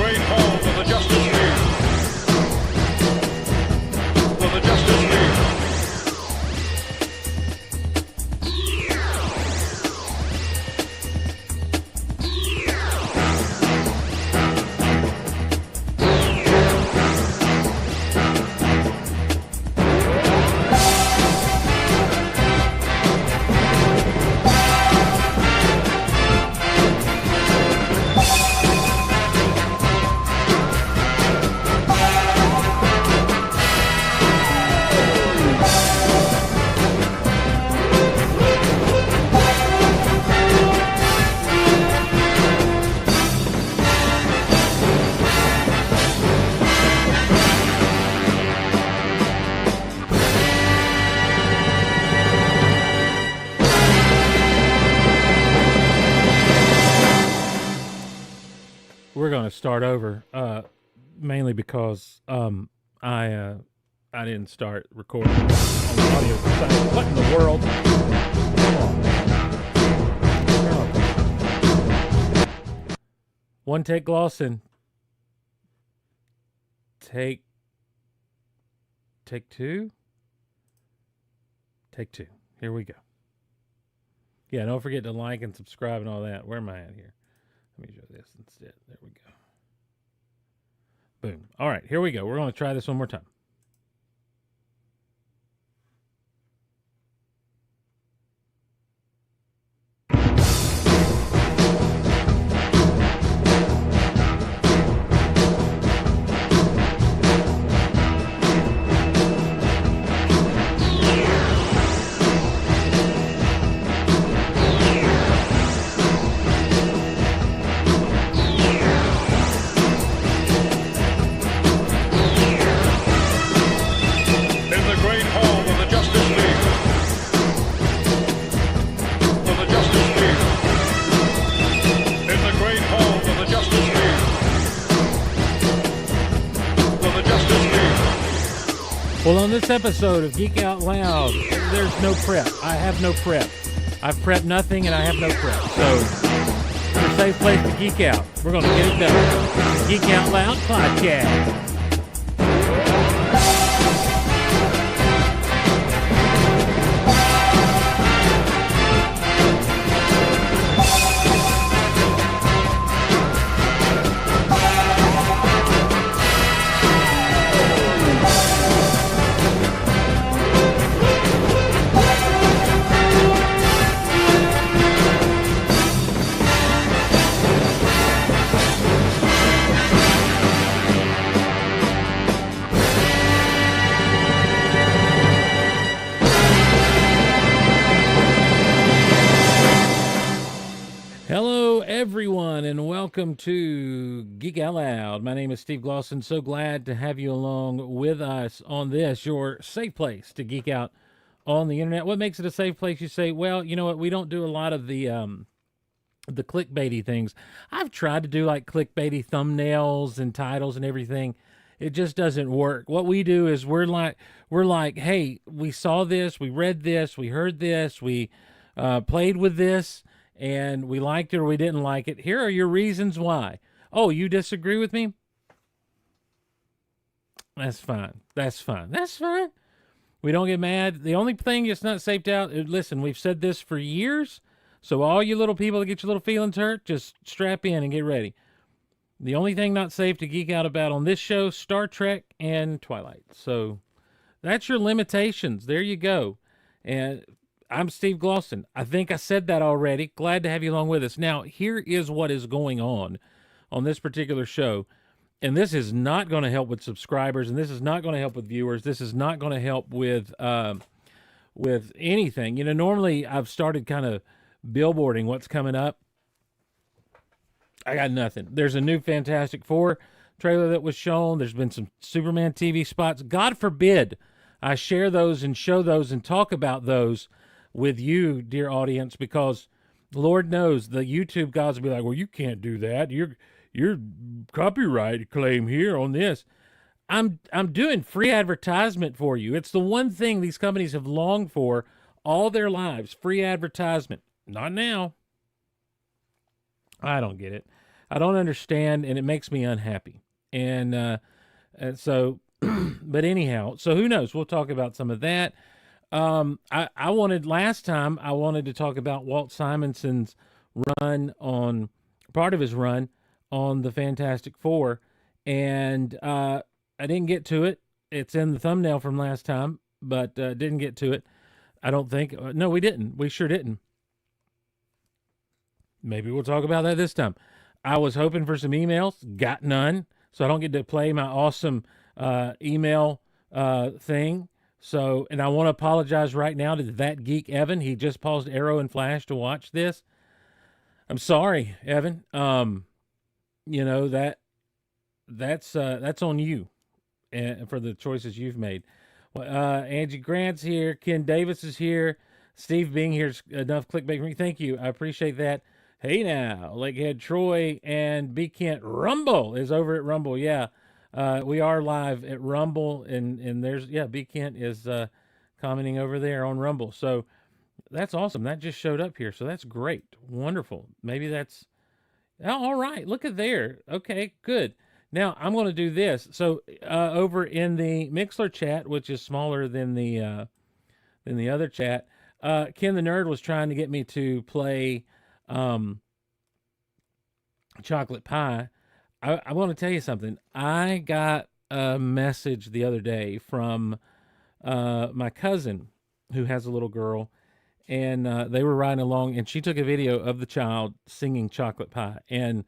great hall of the Justice League. For the Justice League. We're going to start over, mainly because I didn't start recording on the audio. What in the world? Come on. One take, Glosson. Take two. Take two. Here we go. Yeah, don't forget to like and subscribe and all that. Where am I at here? Let me show this instead. There we go. Boom. All right, here we go. We're going to try this one more time. Well, on this episode of Geek Out Loud, there's no prep. I have no prep. I've prepped nothing and I have no prep. So, it's a safe place to geek out. We're going to get it done. Geek Out Loud Podcast. Everyone, and welcome to Geek Out Loud. My name is Steve Glosson. So glad to have you along with us on this, your safe place to geek out on the internet. What makes it a safe place? You say, well, you know what? We don't do a lot of the clickbaity things. I've tried to do like clickbaity thumbnails and titles and everything. It just doesn't work. What we do is we're like, hey, we saw this, we read this, we heard this, we played with this, and we liked it or we didn't like it. Here are your reasons why. Oh, you disagree with me? That's fine. That's fine. That's fine. We don't get mad. The only thing that's not safe out, listen, we've said this for years, so all you little people that get your little feelings hurt, just strap in and get ready. The only thing not safe to geek out about on this show, Star Trek and Twilight. So that's your limitations. There you go. And I'm Steve Glosson. I think I said that already. Glad to have you along with us. Now, here is what is going on this particular show. And this is not going to help with subscribers, and this is not going to help with viewers. This is not going to help with anything. You know, normally I've started kind of billboarding what's coming up. I got nothing. There's a new Fantastic Four trailer that was shown. There's been some Superman TV spots. God forbid I share those and show those and talk about those with you, dear audience, because Lord knows the YouTube gods will be like, well, you can't do that. Your copyright claim here on this. I'm doing free advertisement for you. It's the one thing these companies have longed for all their lives, free advertisement. Not now. I don't get it. I don't understand, and it makes me unhappy. And so, but anyhow, so who knows? We'll talk about some of that. I wanted last time. I wanted to talk about Walt Simonson's run on part of his run on the Fantastic Four, and I didn't get to it. It's in the thumbnail from last time, but didn't get to it. I don't think. No, we didn't. We sure didn't. Maybe we'll talk about that this time. I was hoping for some emails, got none, so I don't get to play my awesome email thing. So, and I want to apologize right now to that geek Evan. He just paused Arrow and Flash to watch this. I'm sorry, Evan. You know that's on you and for the choices you've made. Angie Grant's here. Ken Davis is here. Steve being here is enough clickbait for me. Thank you. I appreciate that. Hey now, Lakehead Troy and B Kent Rumble is over at Rumble. Yeah, we are live at Rumble, and there's B Kent is commenting over there on Rumble. So that's awesome. That just showed up here, so that's great, wonderful. Maybe that's all right. Look at there. Okay, good. Now I'm going to do this. So over in the Mixler chat, which is smaller than the other chat, Ken the Nerd was trying to get me to play chocolate pie. I want to tell you something. I got a message the other day from my cousin who has a little girl, and they were riding along, and she took a video of the child singing chocolate pie, and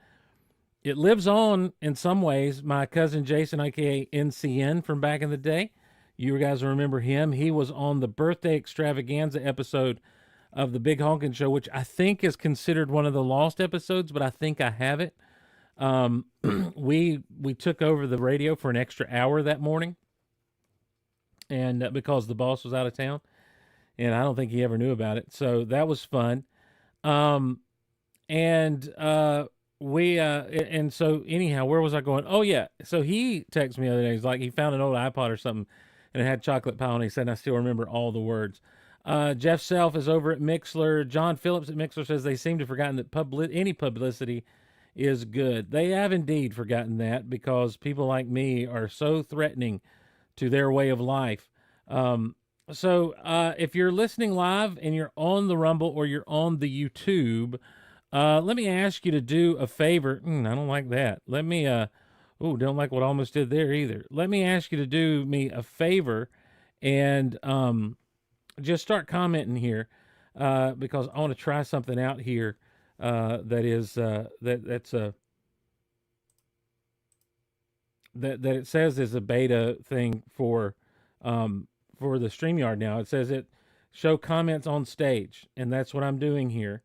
it lives on in some ways. My cousin Jason, aka NCN from back in the day, you guys remember him. He was on the birthday extravaganza episode of the Big Honkin' Show, which I think is considered one of the lost episodes, but I think I have it. We took over the radio for an extra hour that morning, and because the boss was out of town, and I don't think he ever knew about it, so that was fun. And so anyhow, where was I going? Oh yeah, so he texted me the other day. He's like, he found an old iPod or something, and it had chocolate pie on it. He said, and I still remember all the words. Jeff Self is over at Mixler. John Phillips at Mixler says they seem to have forgotten that any publicity is good. They have indeed forgotten that because people like me are so threatening to their way of life. So if you're listening live and you're on the Rumble or you're on the YouTube, let me ask you to do a favor. I don't like that. Let me, don't like what I almost did there either. Let me ask you to do me a favor and just start commenting here because I want to try something out here that it says is a beta thing for the StreamYard now. It says it show comments on stage, and that's what I'm doing here.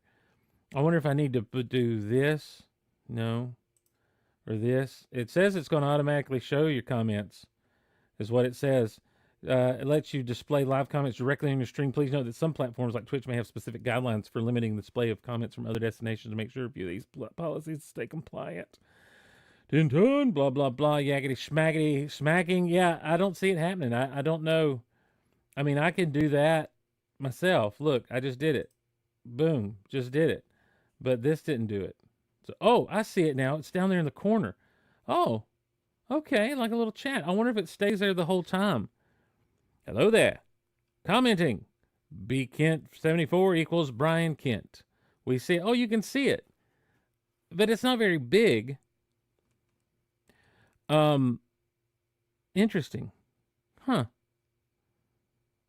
I wonder if I need to do this, no, or this. It says it's going to automatically show your comments, is what it says. It lets you display live comments directly on your stream. Please note that some platforms like Twitch may have specific guidelines for limiting the display of comments from other destinations to make sure review these policies stay compliant. Dun dun, blah, blah, blah, yakety schmackety smacking. Yeah, I don't see it happening. I don't know. I mean, I can do that myself. Look, I just did it. Boom, just did it. But this didn't do it. So, I see it now. It's down there in the corner. Oh, okay, like a little chat. I wonder if it stays there the whole time. Hello there. Commenting. B Kent 74 equals Brian Kent. We see, you can see it. But it's not very big. Interesting. Huh.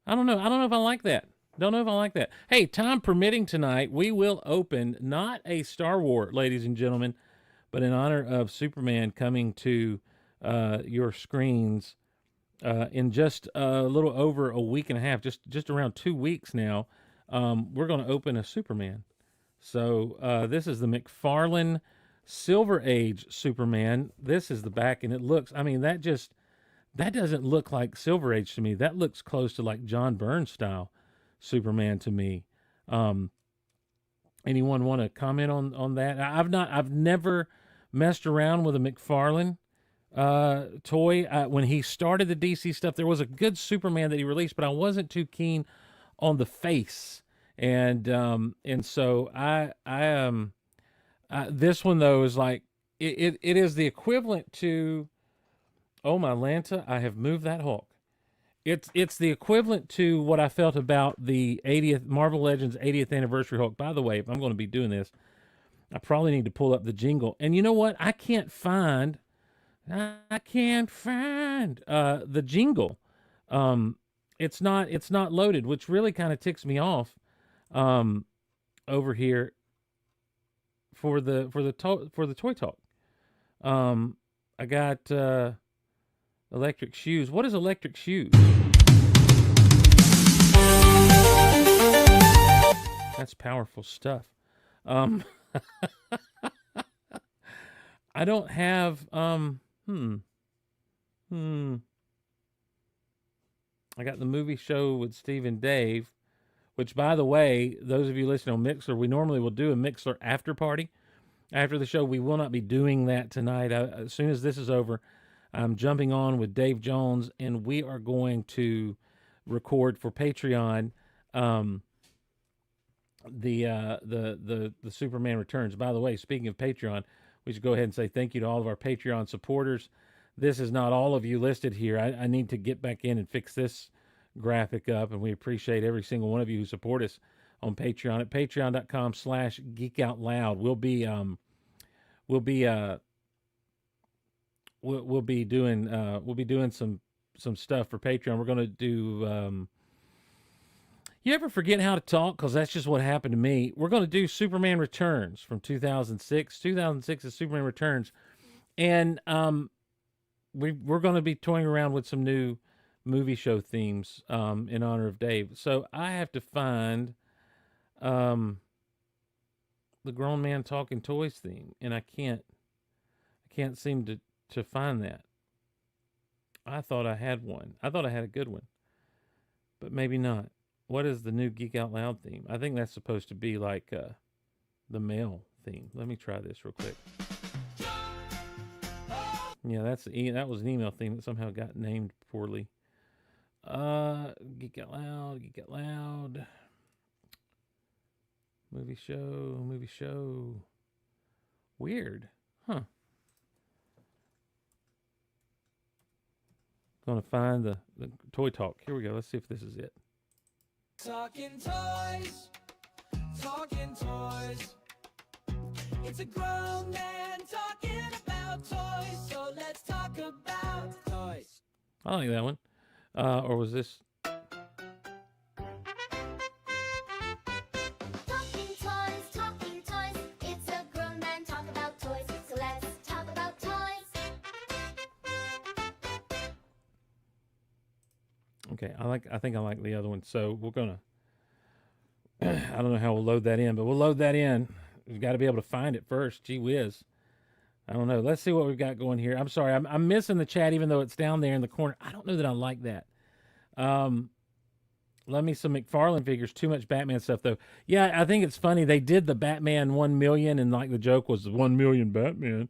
I don't know. I don't know if I like that. Don't know if I like that. Hey, time permitting tonight, we will open not a Star Wars, ladies and gentlemen, but in honor of Superman coming to your screens in just a little over a week and a half, just around 2 weeks now. We're going to open a Superman. So this is the McFarlane Silver Age Superman. This is the back, and it looks, I mean, that doesn't look like Silver Age to me. That looks close to like John Byrne style Superman to me. Anyone want to comment on that? I've never messed around with a McFarlane toy. When he started the DC stuff, there was a good Superman that he released, but I wasn't too keen on the face. And so I this one though is like, it is the equivalent to, oh my Lanta, I have moved that Hulk. It's the equivalent to what I felt about the 80th Marvel Legends 80th anniversary Hulk. By the way, if I'm going to be doing this, I probably need to pull up the jingle. And you know what? I can't find the jingle. Um, it's not loaded, which really kind of ticks me off. Um, over here for the toy talk. Um, I got electric shoes. What is electric shoes? That's powerful stuff. Um, I don't have hmm. I got the movie show with Steve and Dave, which, by the way, those of you listening on Mixler, we normally will do a Mixler after party after the show. We will not be doing that tonight. As soon as this is over, I'm jumping on with Dave Jones, and we are going to record for Patreon um, the Superman Returns. By the way, speaking of Patreon, we should go ahead and say thank you to all of our Patreon supporters. This is not all of you listed here. I need to get back in and fix this graphic up, and we appreciate every single one of you who support us on Patreon at patreon.com/geekoutloud. We'll be doing some stuff for Patreon. We're going to do you ever forget how to talk? Because that's just what happened to me. We're going to do Superman Returns from 2006. 2006 is Superman Returns. And we're going to be toying around with some new movie show themes in honor of Dave. So I have to find the Grown Man Talking Toys theme. And I can't seem to find that. I thought I had one. I thought I had a good one. But maybe not. What is the new Geek Out Loud theme? I think that's supposed to be like the male theme. Let me try this real quick. Yeah, that was an email theme that somehow got named poorly. Geek Out Loud, Geek Out Loud. Movie show. Weird. Huh. Gonna find the toy talk. Here we go. Let's see if this is it. Talking toys, talking toys. It's a grown man talking about toys, so let's talk about toys. I like that one. Or was this? Talking toys. It's a grown man talk about toys, so let's talk about toys. Okay, I think I like the other one. So we're gonna. I don't know how we'll load that in, but we'll load that in. We've got to be able to find it first. Gee whiz. I don't know. Let's see what we've got going here. I'm sorry, I'm missing the chat, even though it's down there in the corner. I don't know that I like that. Love me some McFarlane figures. Too much Batman stuff, though. Yeah, I think it's funny. They did the Batman 1 million, and like the joke was 1 million Batman.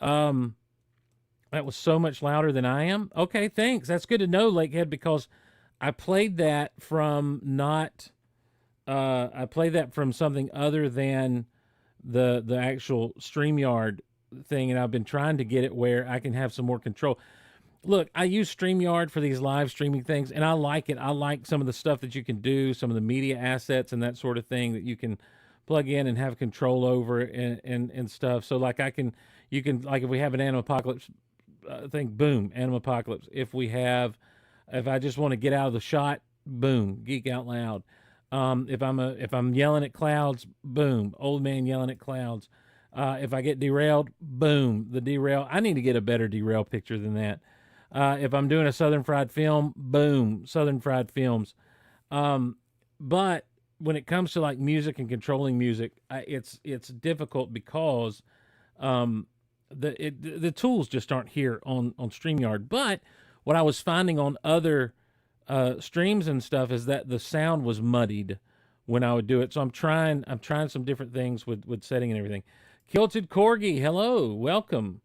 That was so much louder than I am. Okay, thanks. That's good to know, Lakehead, because I played that from not. I played that from something other than the actual StreamYard thing, and I've been trying to get it where I can have some more control. Look, I use StreamYard for these live streaming things, and I like it. I like some of the stuff that you can do, some of the media assets and that sort of thing that you can plug in and have control over and stuff. So like you can like if we have an Animal Apocalypse thing, boom, Animal Apocalypse. If I just want to get out of the shot, boom, Geek Out Loud. If I'm yelling at clouds, boom, old man yelling at clouds. If I get derailed, boom, the derail. I need to get a better derail picture than that. If I'm doing a Southern Fried Film, boom, Southern Fried Films. But when it comes to like music and controlling music, it's difficult because the tools just aren't here on StreamYard. But what I was finding on other streams and stuff is that the sound was muddied when I would do it. So I'm trying some different things with setting and everything. Kilted Corgi, hello, welcome.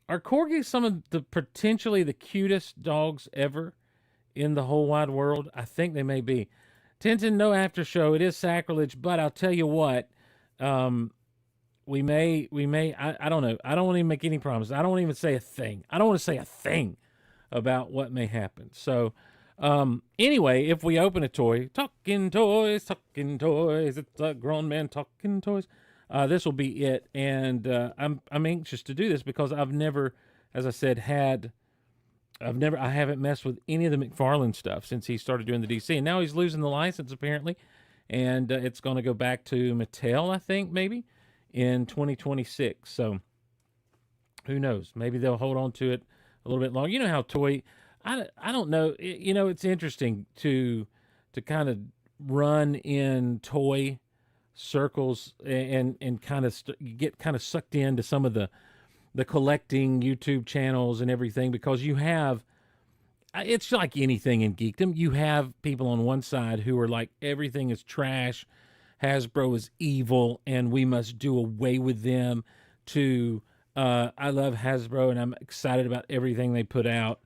Are corgis some of the potentially the cutest dogs ever in the whole wide world? I think they may be. Tintin, no after show. It is sacrilege, but I'll tell you what. we may, I don't know. I don't want to even make any promises. I don't want to even say a thing. I don't want to say a thing about what may happen. So, anyway, if we open a toy, talking toys, it's a grown man talking toys. This will be it. And, I'm anxious to do this because I've never, as I said, I haven't messed with any of the McFarlane stuff since he started doing the DC. And now he's losing the license apparently. And, it's going to go back to Mattel, I think, maybe in 2026. So who knows? Maybe they'll hold on to it a little bit longer. You know how I don't know. It's interesting to kind of run in toy circles and kind of get kind of sucked into some of the collecting YouTube channels and everything, because you have, it's like anything in geekdom. You have people on one side who are like, everything is trash, Hasbro is evil, and we must do away with them, to I love Hasbro and I'm excited about everything they put out,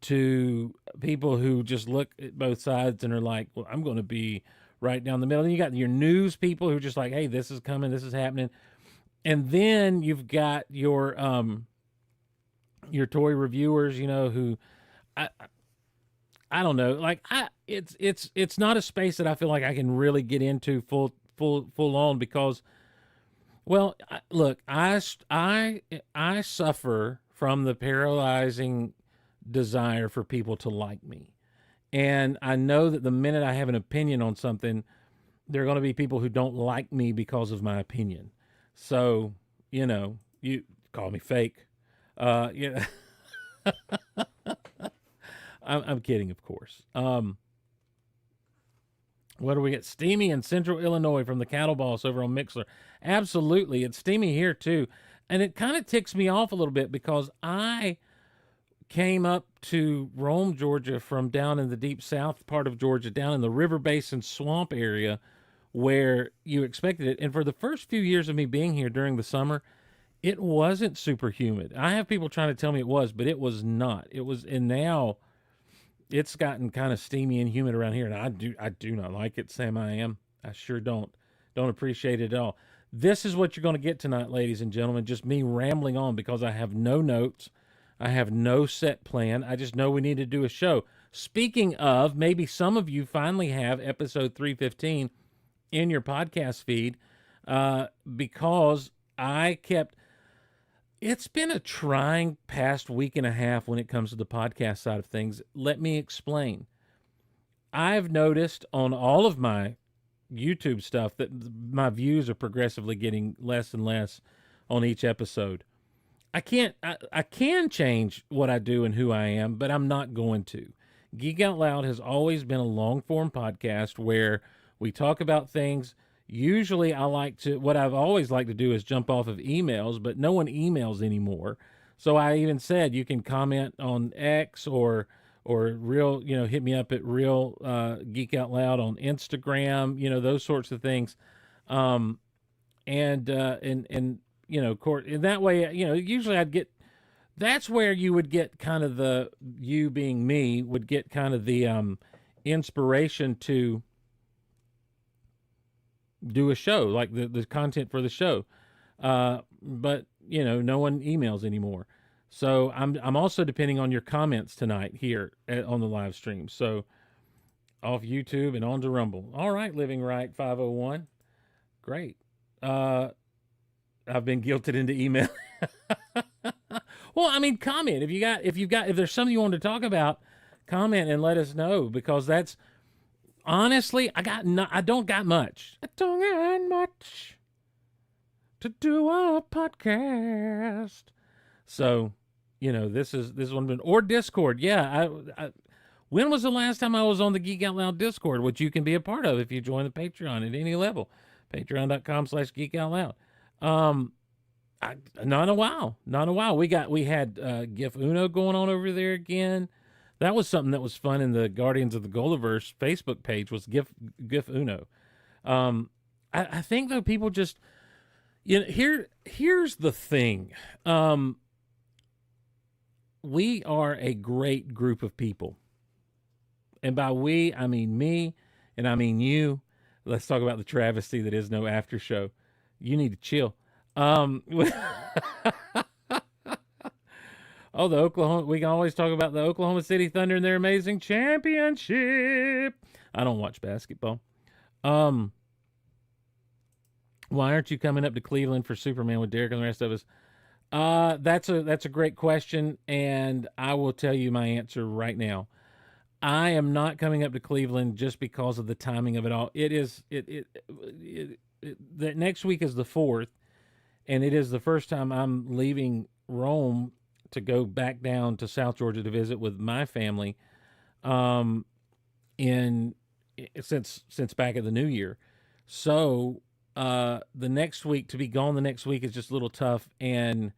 to people who just look at both sides and are like, well, I'm going to be right down the middle. And you got your news people who are just like, hey, this is coming, this is happening. And then you've got your toy reviewers, who I don't know, like it's not a space that I feel like I can really get into full on, because, well, look, I suffer from the paralyzing desire for people to like me. And I know that the minute I have an opinion on something, there are going to be people who don't like me because of my opinion. So, you call me fake. I'm kidding, of course. What do we get? Steamy in Central Illinois from the Cattle Boss over on Mixler. Absolutely. It's steamy here too. And it kind of ticks me off a little bit because I came up to Rome, Georgia from down in the deep south part of Georgia, down in the river basin swamp area where you expected it. And for the first few years of me being here during the summer, it wasn't super humid. I have people trying to tell me it was, but it was not. It was, and now it's gotten kind of steamy and humid around here, and I do not like it, Sam. I sure don't appreciate it at all. This is what you're going to get tonight, ladies and gentlemen, just me rambling on because I have no notes. I have no set plan. I just know we need to do a show. Speaking of, maybe some of you finally have episode 315 in your podcast feed, because it's been a trying past week and a half when it comes to the podcast side of things. Let me explain. I've noticed on all of my YouTube stuff that my views are progressively getting less and less on each episode. I can change what I do and who I am, but I'm not going to. Geek Out Loud has always been a long form podcast where we talk about things. Usually what I've always liked to do is jump off of emails, but no one emails anymore. So I even said you can comment on X or real, hit me up at real Geek Out Loud on Instagram, those sorts of things. Court in that way, usually that's where you would get kind of you being me would get kind of the inspiration to do a show, like the content for the show. But no one emails anymore. So I'm also depending on your comments tonight here on the live stream. So off YouTube and on to Rumble. All right, Living Right 501. Great. I've been guilted into email. Well, I mean, comment if there's something you want to talk about, comment and let us know, because that's honestly, I don't got much. I don't got much to do a podcast. So, this is one, or Discord. Yeah, when was the last time I was on the Geek Out Loud Discord, which you can be a part of if you join the Patreon at any level, patreon.com/Geek Out Loud. Not in a while. We had GIF Uno going on over there again. That was something that was fun in the Guardians of the Gulliverse Facebook page, was GIF Uno. I think though people just, here's the thing. We are a great group of people. And by we, I mean me, and I mean you. Let's talk about the travesty that is no after show. You need to chill. Um, oh, the Oklahoma. We can always talk about the Oklahoma City Thunder and their amazing championship. I don't watch basketball. Um, why aren't you coming up to Cleveland for Superman with Derek and the rest of us? That's a great question, and I will tell you my answer right now. I am not coming up to Cleveland just because of the timing of it all. The next week is the 4th, and it is the first time I'm leaving Rome to go back down to South Georgia to visit with my family. Um, in since back at the New Year, so the next week to be gone the next week is just a little tough, and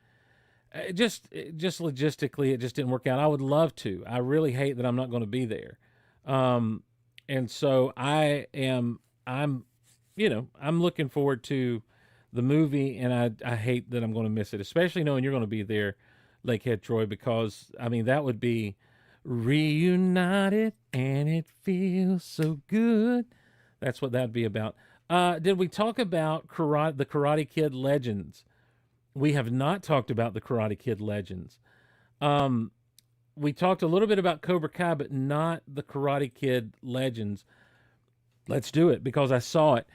just logistically it just didn't work out. I would love to. I really hate that I'm not going to be there. Um, and so I'm I'm looking forward to the movie, and I hate that I'm going to miss it, especially knowing you're going to be there, Lakehead Troy, because I mean that would be reunited and it feels so good. That's what that'd be about. Did we talk about the Karate Kid Legends? We have not talked about the Karate Kid Legends. Um, we talked a little bit about Cobra Kai, but not the Karate Kid Legends. Let's do it because I saw it.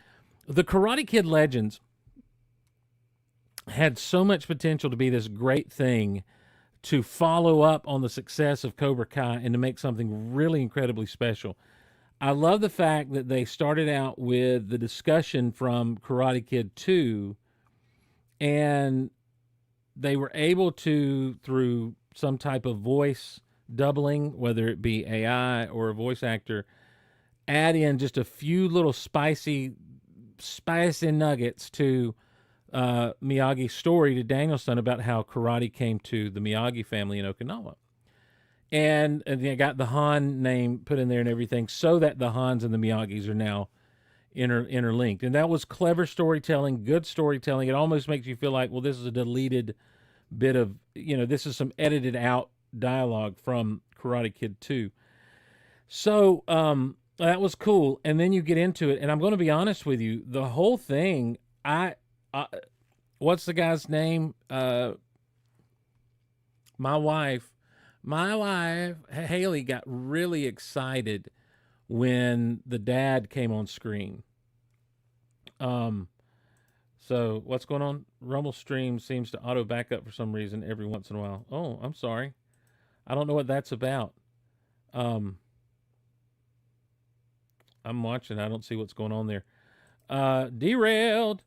The Karate Kid Legends had so much potential to be this great thing to follow up on the success of Cobra Kai and to make something really incredibly special. I love the fact that they started out with the discussion from Karate Kid 2, and they were able to, through some type of voice doubling, whether it be AI or a voice actor, add in just a few little spicy nuggets to Miyagi's story to Danielson about how karate came to the Miyagi family in Okinawa. And they got the Han name put in there and everything so that the Hans and the Miyagis are now interlinked. And that was clever storytelling, good storytelling. It almost makes you feel like, well, this is a deleted bit of, this is some edited out dialogue from Karate Kid 2. So that was cool. And then you get into it. And I'm going to be honest with you, the whole thing, what's the guy's name? My wife, Haley, got really excited when the dad came on screen. So what's going on? Rumble Stream seems to auto back up for some reason every once in a while. Oh, I'm sorry. I don't know what that's about. I'm watching. I don't see what's going on there. Derailed.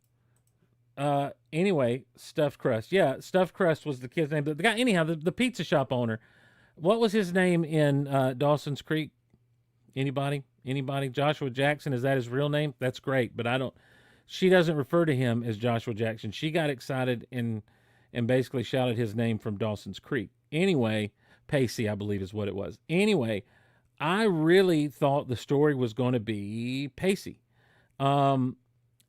Anyway, Stuffed Crust. Yeah, Stuffed Crust was the kid's name. The guy, anyhow, the pizza shop owner. What was his name in Dawson's Creek? Anybody? Joshua Jackson, is that his real name? That's great, but I don't. She doesn't refer to him as Joshua Jackson. She got excited and basically shouted his name from Dawson's Creek. Anyway, Pacey, I believe, is what it was. Anyway, I really thought the story was going to be Pacey. And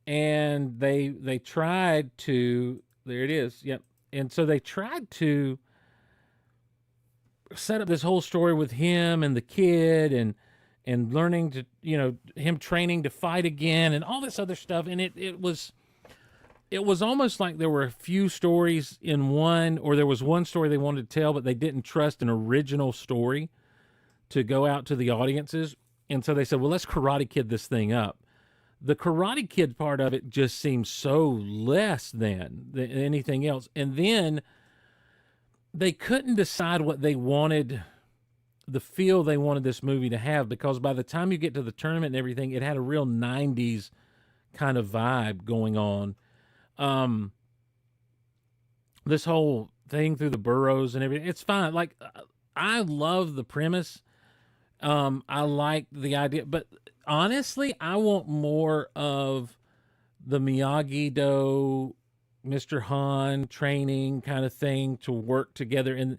they tried to, there it is. Yep. And so they tried to set up this whole story with him and the kid and learning to, him training to fight again and all this other stuff. And it was almost like there were a few stories in one, or there was one story they wanted to tell, but they didn't trust an original story to go out to the audiences. And so they said, well, let's Karate Kid this thing up. The Karate Kid part of it just seems so less than anything else. And then they couldn't decide what they wanted, the feel they wanted this movie to have, because by the time you get to the tournament and everything, it had a real 90s kind of vibe going on. This whole thing through the burrows and everything, it's fine. Like, I love the premise. I like the idea, but honestly, I want more of the Miyagi-Do, Mr. Han training kind of thing to work together, and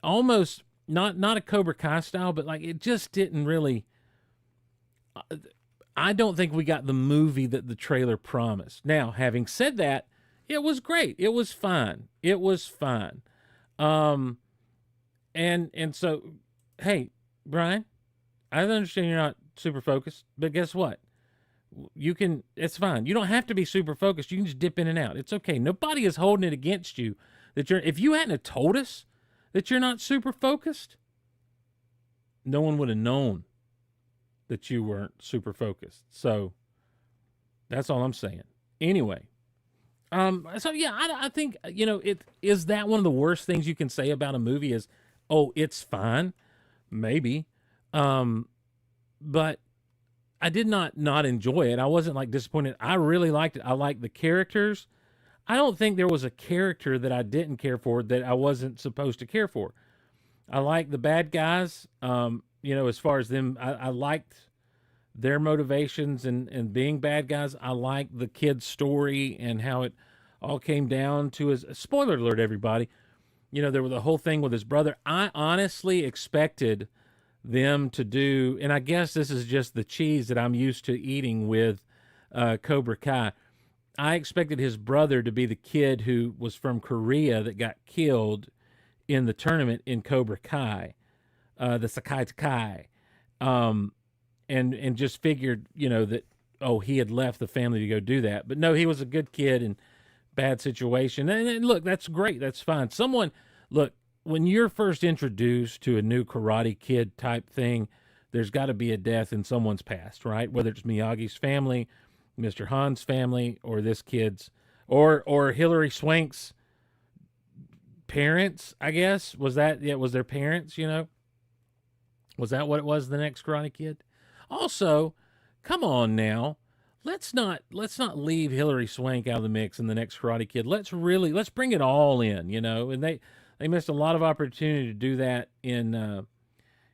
almost not a Cobra Kai style, but like it just didn't really. I don't think we got the movie that the trailer promised. Now, having said that, it was great. It was fine. It was fine. And so, hey, Brian, I understand you're not super focused, but guess what? It's fine. You don't have to be super focused. You can just dip in and out. It's okay. Nobody is holding it against you if you hadn't have told us that you're not super focused, no one would have known that you weren't super focused. So that's all I'm saying. Anyway, so yeah, I think, it is that one of the worst things you can say about a movie is, oh, it's fine, maybe, but I did not enjoy it. I wasn't like disappointed. I really liked it. I liked the characters. I don't think there was a character that I didn't care for that I wasn't supposed to care for. I like the bad guys. As far as them, I liked their motivations and being bad guys. I like the kid's story and how it all came down to his spoiler alert, everybody. There was the whole thing with his brother. I honestly expected them to do, and I guess this is just the cheese that I'm used to eating with Cobra Kai. I expected his brother to be the kid who was from Korea that got killed in the tournament in Cobra Kai, the Sakai Kai, and just figured, that, oh, he had left the family to go do that. But no, he was a good kid in bad situation. And look, that's great. That's fine. Look, when you're first introduced to a new Karate Kid type thing, there's got to be a death in someone's past, right? Whether it's Miyagi's family, Mr. Han's family, or this kid's, or Hilary Swank's parents, I guess. Was their parents, Was that what it was, the next Karate Kid? Also, come on now. Let's not leave Hilary Swank out of the mix in the next Karate Kid. Let's bring it all in, and they missed a lot of opportunity to do that in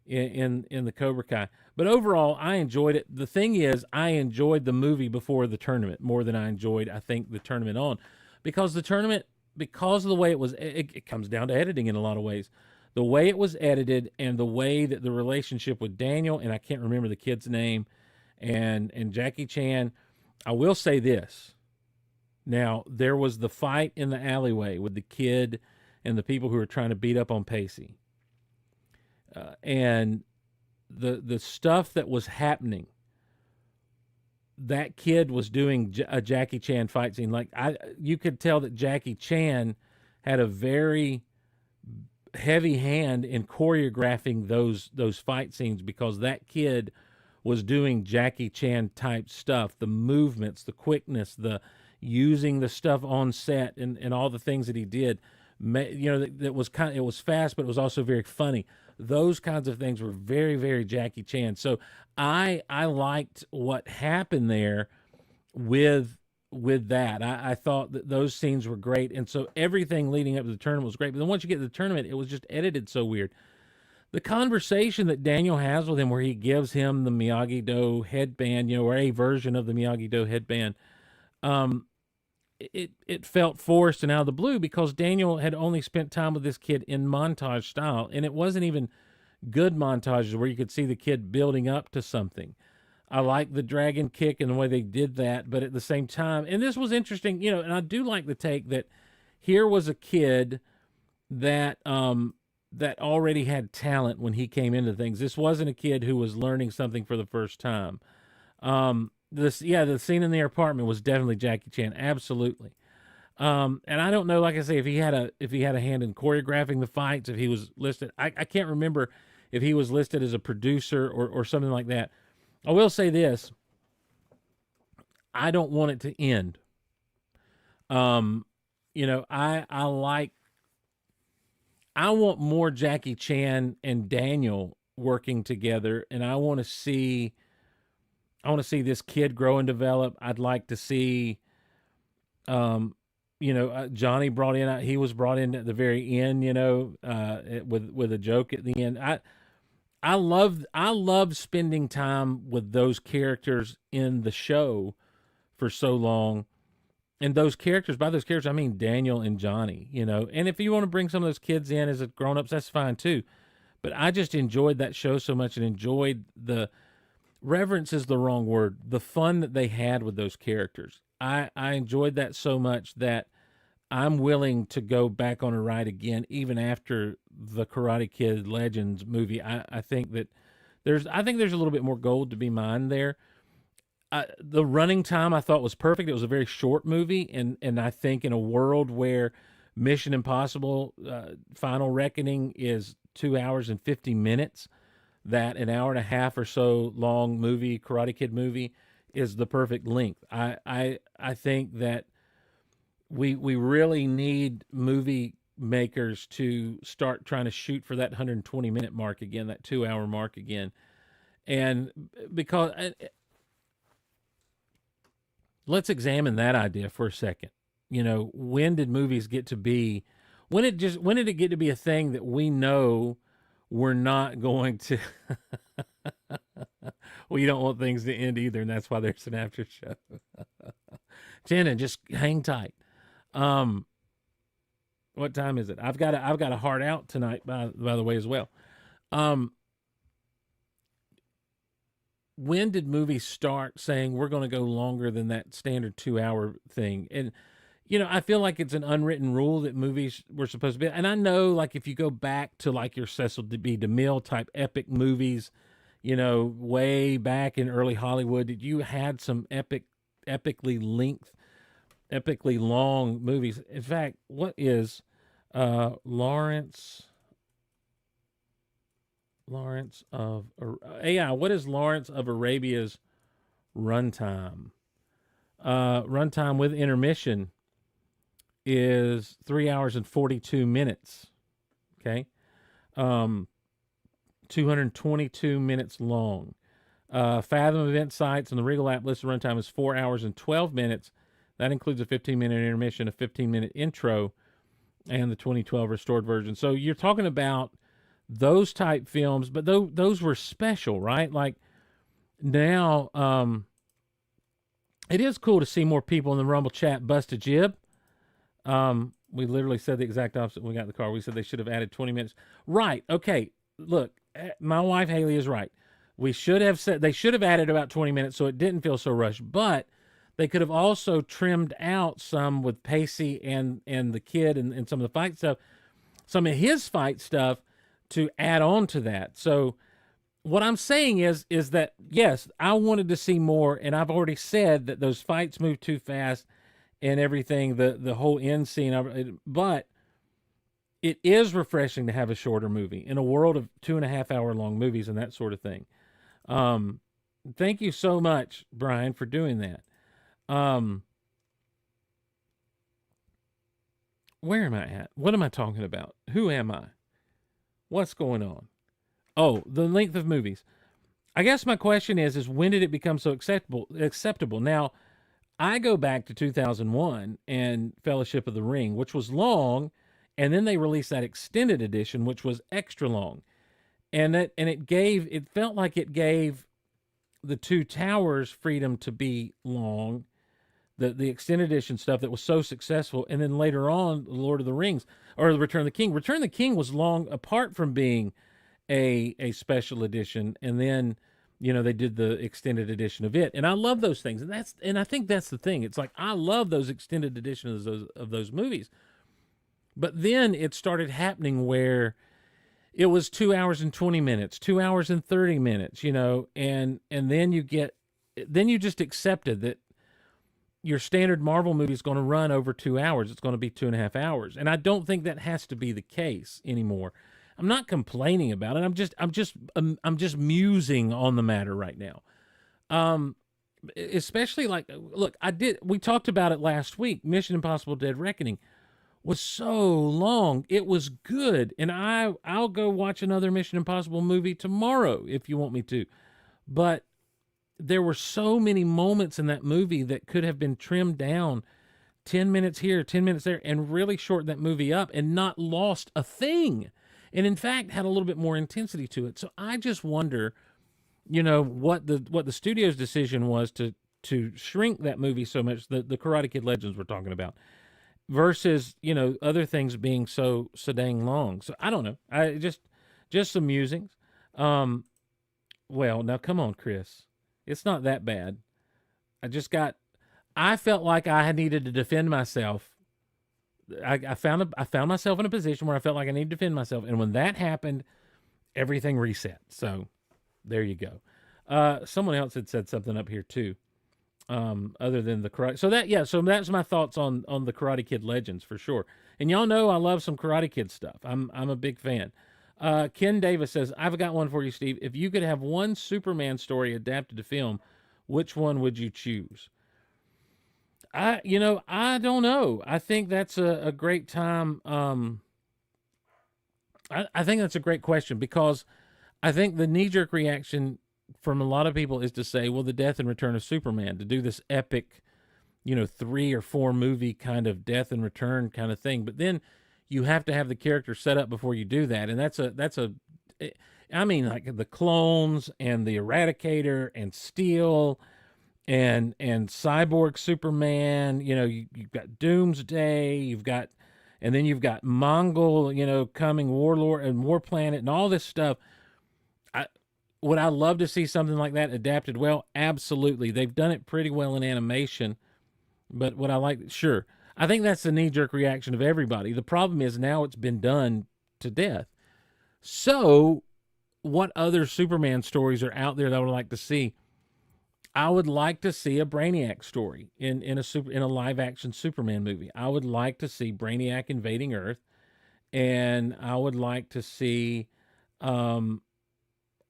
the Cobra Kai. But overall, I enjoyed it. The thing is, I enjoyed the movie before the tournament more than I enjoyed, I think, the tournament on, because the tournament, because of the way it was, it comes down to editing in a lot of ways. The way it was edited and the way that the relationship with Daniel, and I can't remember the kid's name, and Jackie Chan. I will say this. Now, there was the fight in the alleyway with the kid and the people who were trying to beat up on Pacey. And the stuff that was happening, that kid was doing a Jackie Chan fight scene. Like, you could tell that Jackie Chan had a very heavy hand in choreographing those fight scenes, because that kid was doing Jackie Chan type stuff, the movements, the quickness, the using the stuff on set, and all the things that he did. That was it was fast, but it was also very funny. Those kinds of things were very, very Jackie Chan. So I liked what happened there with that. I thought that those scenes were great, and so everything leading up to the tournament was great. But then once you get to the tournament, it was just edited so weird. The conversation that Daniel has with him, where he gives him the Miyagi-Do headband, or a version of the Miyagi-Do headband, it felt forced and out of the blue, because Daniel had only spent time with this kid in montage style, and it wasn't even good montages where you could see the kid building up to something. I like the dragon kick and the way they did that, but at the same time, and this was interesting, and I do like the take that here was a kid that that already had talent when he came into things. This wasn't a kid who was learning something for the first time. The scene in the apartment was definitely Jackie Chan, absolutely. And I don't know, like I say, if he had a hand in choreographing the fights, if he was listed. I can't remember if he was listed as a producer or something like that. I will say this: I don't want it to end. I want more Jackie Chan and Daniel working together, and I want to see this kid grow and develop. I'd like to see, Johnny brought in. He was brought in at the very end, with a joke at the end. I love spending time with those characters in the show for so long. And those characters, by those characters, I mean Daniel and Johnny, And if you want to bring some of those kids in as grown-ups, that's fine too. But I just enjoyed that show so much, and enjoyed the reverence is the wrong word. The fun that they had with those characters. I enjoyed that so much that I'm willing to go back on a ride again, even after the Karate Kid Legends movie. I think that there's a little bit more gold to be mined there. The running time I thought was perfect. It was a very short movie, and I think in a world where Mission Impossible Final Reckoning is 2 hours and 50 minutes, that an hour and a half or so long movie, Karate Kid movie, is the perfect length. I think that we really need movie makers to start trying to shoot for that 120-minute mark again, that 2 hour mark again, and because let's examine that idea for a second. You know, when did movies get to be? When did it get to be a thing that we know we're not going to? Well, you don't want things to end either, and that's why there's an after show. Jenna, just hang tight. What time is it? I've got a hard out tonight, by the way, as well. When did movies start saying we're going to go longer than that standard 2 hour thing? And I feel like it's an unwritten rule that movies were supposed to be. And I know, like, if you go back to like your Cecil B. DeMille type epic movies, way back in early Hollywood, that you had some epically long movies. In fact, what is Lawrence of AI? What is Lawrence of Arabia's runtime? Runtime with intermission is 3 hours and 42 minutes. Okay. 222 minutes long. Fathom Event Sites and the Regal app listed runtime is 4 hours and 12 minutes. That includes a 15-minute intermission, a 15-minute intro, and the 2012 restored version. So you're talking about those type films, but those were special, right? Like now, it is cool to see more people in the Rumble chat bust a jib. We literally said the exact opposite when we got in the car. We said they should have added 20 minutes. Right. Okay. Look, my wife Haley is right. They should have added about 20 minutes so it didn't feel so rushed, but they could have also trimmed out some with Pacey and the kid and some of the fight stuff, some of his fight stuff to add on to that. So what I'm saying is that, yes, I wanted to see more, and I've already said that those fights move too fast and everything, the whole end scene, but it is refreshing to have a shorter movie in a world of 2.5 hour long movies and that sort of thing. Thank you so much, Brian, for doing that. Where am I at? What am I talking about? Who am I? What's going on? Oh, the length of movies. I guess my question is when did it become so acceptable? Now, I go back to 2001 and Fellowship of the Ring, which was long, and then they released that extended edition, which was extra long. And it felt like it gave the Two Towers freedom to be long, the extended edition stuff that was so successful, and then later on, the Lord of the Rings, or the Return of the King. Return of the King was long apart from being a special edition, and then they did the extended edition of it, and I love those things, and I think that's the thing. It's like I love those extended editions of those movies, but then it started happening where it was 2 hours and 20 minutes, 2 hours and 30 minutes, and then you just accepted that your standard Marvel movie is going to run over 2 hours. It's going to be 2.5 hours, and I don't think that has to be the case anymore. I'm not complaining about it. I'm just musing on the matter right now. Especially like, look, we talked about it last week. Mission Impossible: Dead Reckoning was so long. It was good, and I'll go watch another Mission Impossible movie tomorrow if you want me to. But there were so many moments in that movie that could have been trimmed down 10 minutes here, 10 minutes there, and really shorten that movie up and not lost a thing. And in fact, had a little bit more intensity to it. So I just wonder, what the studio's decision was to shrink that movie so much, the Karate Kid Legends we're talking about, versus, other things being so dang long. So I don't know. I just some musings. Well, now come on, Chris. It's not that bad. I felt like I had needed to defend myself. I found myself in a position where I felt like I needed to defend myself. And when that happened, everything reset. So there you go. Someone else had said something up here too. other than the karate. So that's my thoughts on the Karate Kid Legends for sure. And y'all know I love some Karate Kid stuff. I'm a big fan. Ken Davis says, I've got one for you, Steve. If you could have one Superman story adapted to film, which one would you choose? I don't know. I think that's a great time. I think that's a great question because I think the knee-jerk reaction from a lot of people is to say, well, the death and return of Superman, to do this epic, 3 or 4 movie kind of death and return kind of thing. But then you have to have the character set up before you do that. And I mean, like the clones and the Eradicator and Steel and Cyborg Superman, you've got Doomsday, and then you've got Mongol, coming Warlord and War Planet and all this stuff. Would I love to see something like that adapted well? Absolutely. They've done it pretty well in animation, but would I like? Sure. I think that's the knee-jerk reaction of everybody. The problem is now it's been done to death. So what other Superman stories are out there that I would like to see? I would like to see a Brainiac story in a live-action Superman movie. I would like to see Brainiac invading Earth, and I would like to see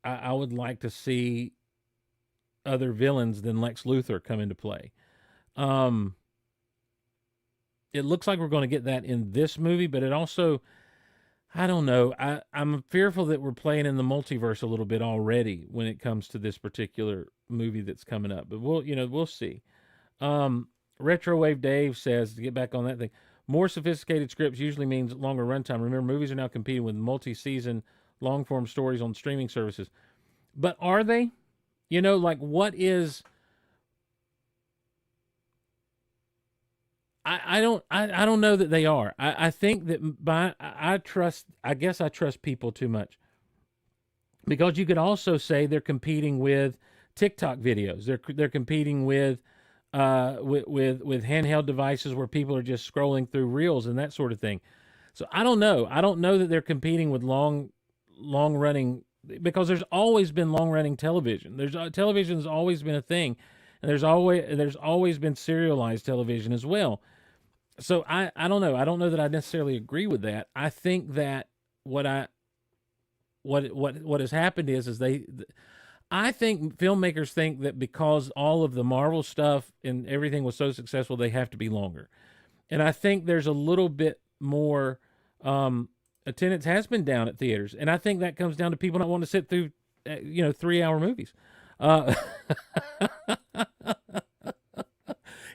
I would like to see other villains than Lex Luthor come into play. It looks like we're going to get that in this movie, but it also, I don't know. I'm fearful that we're playing in the multiverse a little bit already when it comes to this particular movie that's coming up. But we'll see. Retrowave Dave says, to get back on that thing, more sophisticated scripts usually means longer runtime. Remember, movies are now competing with multi-season long-form stories on streaming services. But are they? What is... I don't know that they are. I think that I guess I trust people too much. Because you could also say they're competing with TikTok videos. They're competing with handheld devices where people are just scrolling through reels and that sort of thing. So I don't know. I don't know that they're competing with long running, because there's always been long running television. Television's always been a thing, and there's always been serialized television as well. So I don't know. I don't know that I necessarily agree with that. I think that what has happened is I think filmmakers think that because all of the Marvel stuff and everything was so successful, they have to be longer. And I think there's a little bit more attendance has been down at theaters, and I think that comes down to people not wanting to sit through 3-hour movies.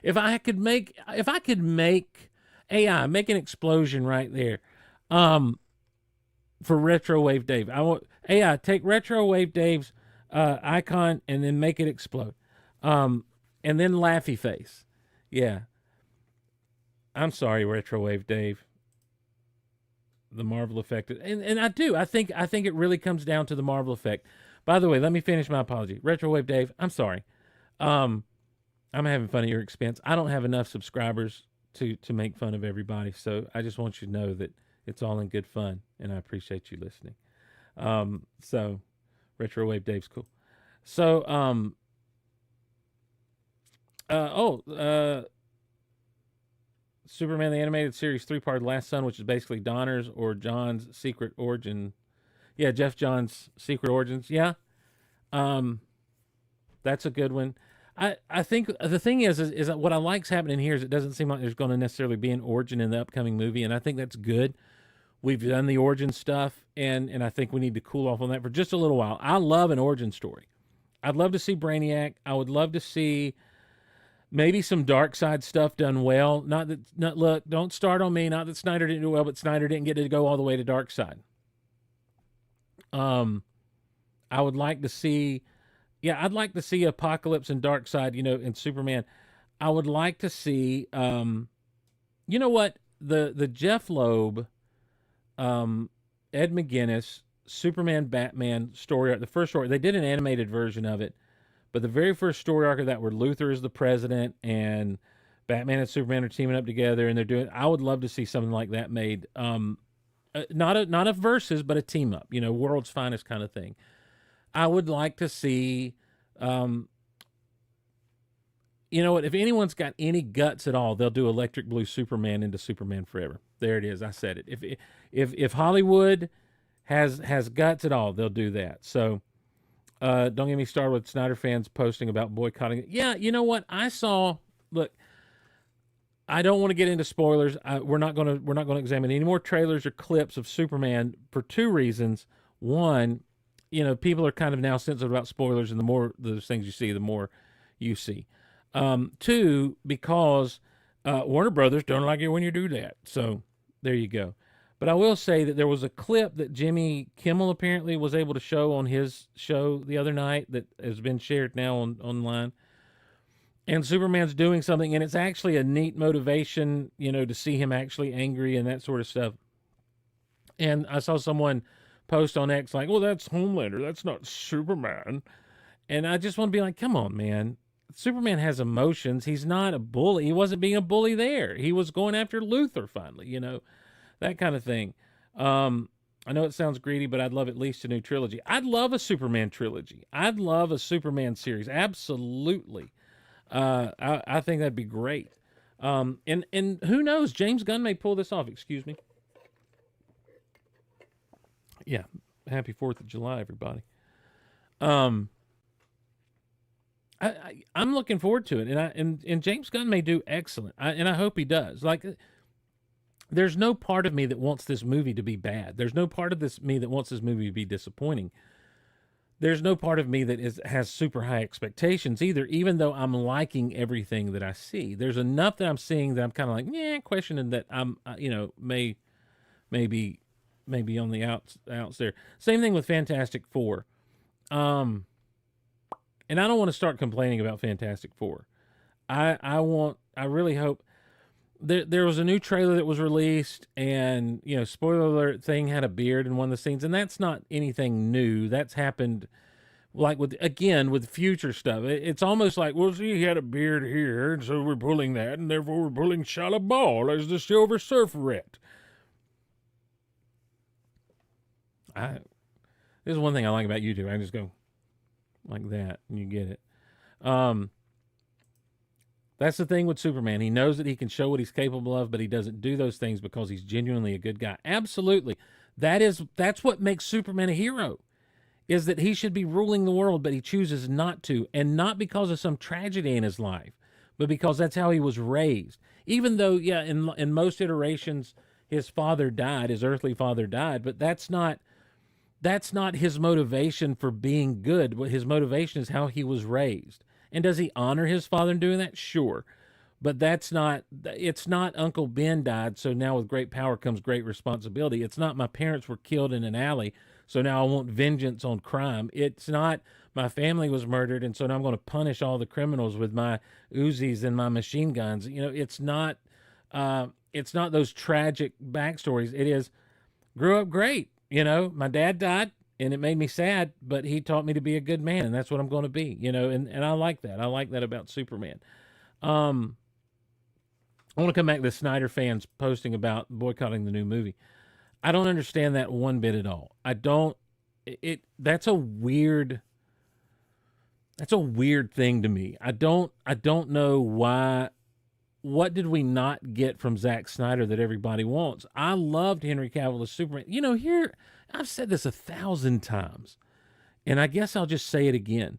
If I could make AI make an explosion right there, for Retrowave Dave, I want AI take Retrowave Dave's icon and then make it explode, and then Laughy Face. Yeah, I'm sorry, Retrowave Dave. The Marvel effect, and I do. I think it really comes down to the Marvel effect. By the way, let me finish my apology, Retrowave Dave. I'm sorry. I'm having fun at your expense. I don't have enough subscribers to make fun of everybody, so I just want you to know that it's all in good fun, and I appreciate you listening. So Retrowave Dave's cool. So Superman the Animated Series 3-part Last Son, which is basically Donner's or John's secret origin. Yeah, Jeff John's secret origins. Yeah. That's a good one. I think the thing is that what I like's happening here is it doesn't seem like there's going to necessarily be an origin in the upcoming movie, and I think that's good. We've done the origin stuff, and I think we need to cool off on that for just a little while. I love an origin story. I'd love to see Brainiac. I would love to see maybe some dark side stuff done well. Look, don't start on me. Not that Snyder didn't do well, but Snyder didn't get to go all the way to dark side. I would like to see, I'd like to see Apocalypse and Dark Side, in Superman. I would like to see, the Jeff Loeb, Ed McGuinness, Superman, Batman story arc, the first story, they did an animated version of it. But the very first story arc of that, where Luthor is the president and Batman and Superman are teaming up together, and they're doing, I would love to see something like that made. Not a versus, but a team up. World's finest kind of thing. I would like to see you know what? If anyone's got any guts at all, they'll do Electric Blue Superman into Superman Forever. There it is. I said it. If Hollywood has guts at all, they'll do that. So don't get me started with Snyder fans posting about boycotting it. Yeah, you know what? I saw. Look, I don't want to get into spoilers. We're not going to examine any more trailers or clips of Superman for two reasons. One, you know, people are kind of now sensitive about spoilers, and the more those things you see, the more you see. Two, because Warner Brothers don't like it when you do that. So there you go. But I will say that there was a clip that Jimmy Kimmel apparently was able to show on his show the other night that has been shared now online. And Superman's doing something, and it's actually a neat motivation, you know, to see him actually angry and that sort of stuff. And I saw someone post on X like, well, that's Homelander. That's not Superman. And I just want to be like, come on, man. Superman has emotions. He's not a bully. He wasn't being a bully there. He was going after Luthor finally, you know, that kind of thing. I know it sounds greedy, but I'd love at least a new trilogy. I'd love a Superman trilogy. I'd love a Superman series. Absolutely. I think that'd be great. And who knows? James Gunn may pull this off. Excuse me. Yeah. Happy 4th of July, everybody. I'm looking forward to it, and James Gunn may do excellent, and I hope he does. Like, there's no part of me that wants this movie to be bad. There's no part of me that wants this movie to be disappointing. There's no part of me that has super high expectations either, even though I'm liking everything that I see. There's enough that I'm seeing that I'm kind of like, questioning that I'm, maybe on the outs there. Same thing with Fantastic Four. And I don't want to start complaining about Fantastic Four. I really hope there was a new trailer that was released, and, you know, spoiler alert, Thing had a beard in one of the scenes, and that's not anything new. That's happened, like, with future stuff. It's almost like, well, see, he had a beard here, and so we're pulling that, and therefore we're pulling Shia Ball as the Silver Surferette. This is one thing I like about YouTube. I just go like that, and you get it. That's the thing with Superman. He knows that he can show what he's capable of, but he doesn't do those things because he's genuinely a good guy. Absolutely. That's what makes Superman a hero, is that he should be ruling the world, but he chooses not to, and not because of some tragedy in his life, but because that's how he was raised. Even though, in most iterations, his father died, his earthly father died, but that's not his motivation for being good. His motivation is how he was raised. And does he honor his father in doing that? Sure. But it's not Uncle Ben died, so now with great power comes great responsibility. It's not my parents were killed in an alley, so now I want vengeance on crime. It's not my family was murdered, and so now I'm going to punish all the criminals with my Uzis and my machine guns. You know, it's not those tragic backstories. It is, grew up great. You know, my dad died, and it made me sad, but he taught me to be a good man, and that's what I'm going to be, you know, and I like that. I like that about Superman. I want to come back to the Snyder fans posting about boycotting the new movie. I don't understand that one bit at all. That's a weird thing to me. I don't know why. What did we not get from Zack Snyder that everybody wants? I loved Henry Cavill as Superman. You know, here, I've said this 1,000 times, and I guess I'll just say it again.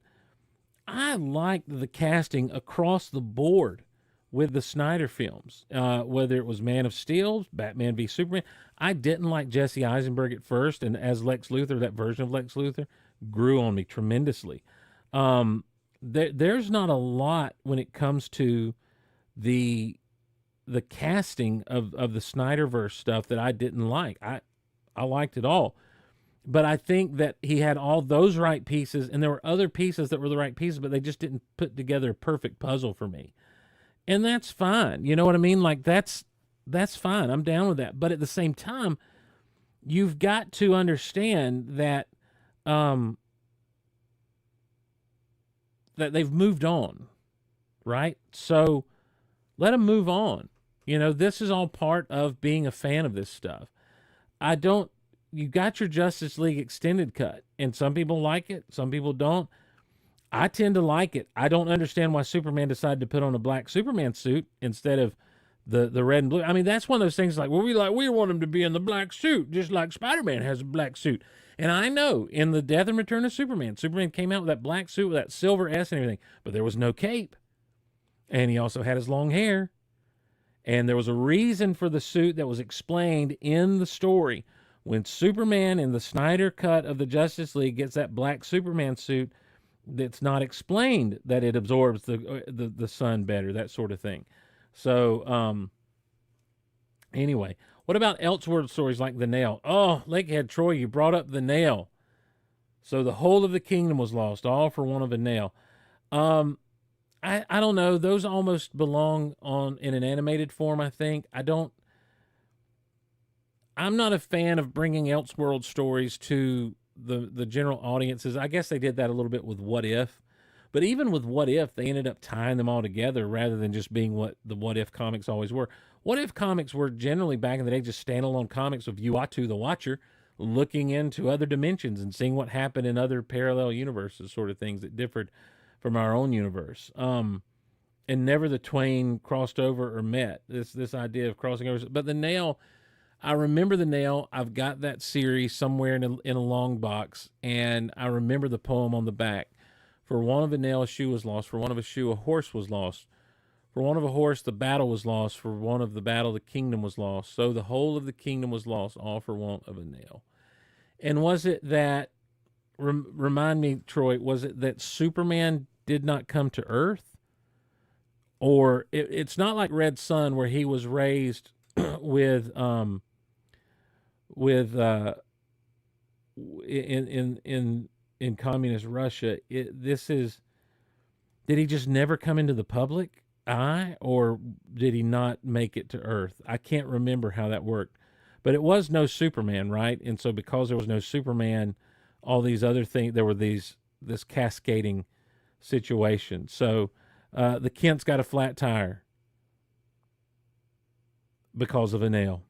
I liked the casting across the board with the Snyder films, whether it was Man of Steel, Batman v Superman. I didn't like Jesse Eisenberg at first, and as Lex Luthor, that version of Lex Luthor grew on me tremendously. There's not a lot when it comes to the casting of the Snyderverse stuff that I didn't like. I liked it all. But I think that he had all those right pieces, and there were other pieces that were the right pieces, but they just didn't put together a perfect puzzle for me. And that's fine. You know what I mean? Like, that's fine. I'm down with that. But at the same time, you've got to understand that that they've moved on, right? So let them move on. You know, this is all part of being a fan of this stuff. You got your Justice League extended cut, and some people like it, some people don't. I tend to like it. I don't understand why Superman decided to put on a black Superman suit instead of the red and blue. I mean, that's one of those things like, well, we want him to be in the black suit, just like Spider-Man has a black suit. And I know in the Death and Return of Superman, Superman came out with that black suit with that silver S and everything, but there was no cape. And he also had his long hair. And there was a reason for the suit that was explained in the story. When Superman in the Snyder cut of the Justice League gets that black Superman suit, that's not explained that it absorbs the sun better, that sort of thing. So anyway, what about Elseworld stories like the Nail? Oh, Lakehead Troy, you brought up the Nail. So the whole of the kingdom was lost, all for want of a nail. I don't know. Those almost belong in an animated form, I think. I'm not a fan of bringing Elseworld stories to the general audiences. I guess they did that a little bit with What If. But even with What If, they ended up tying them all together rather than just being what the What If comics always were. What If comics were generally, back in the day, just standalone comics of Uatu the Watcher looking into other dimensions and seeing what happened in other parallel universes, sort of things that differed from our own universe. And never the twain crossed over or met. This idea of crossing over. But the Nail, I remember the Nail. I've got that series somewhere in a long box, and I remember the poem on the back. For one of a nail, a shoe was lost. For one of a shoe, a horse was lost. For one of a horse, the battle was lost. For one of the battle, the kingdom was lost. So the whole of the kingdom was lost, all for want of a nail. And was it that, remind me, Troy, was it that Superman did not come to Earth? Or it's not like Red Sun, where he was raised with in communist Russia. Did he just never come into the public eye, or did he not make it to Earth? I can't remember how that worked, but it was no Superman, right? And so because there was no Superman, all these other things, there were this cascading situation. So the Kent's got a flat tire because of a nail.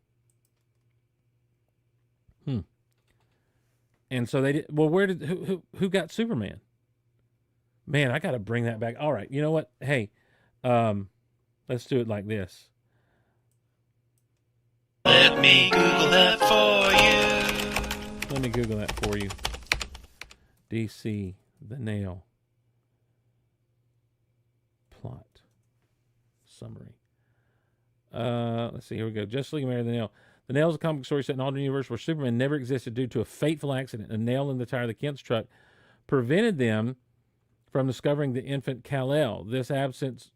And so they did. Well, who got Superman? Man, I got to bring that back. All right, you know what? Hey, let's do it like this. Let me Google that for you. Let me Google that for you. DC, the Nail. Plot. Summary. Let's see, here we go. Justice League married the Nail. The Nail is a comic story set in an alternate universe where Superman never existed due to a fateful accident. A nail in the tire of the Kent's truck prevented them from discovering the infant Kal-El. This absence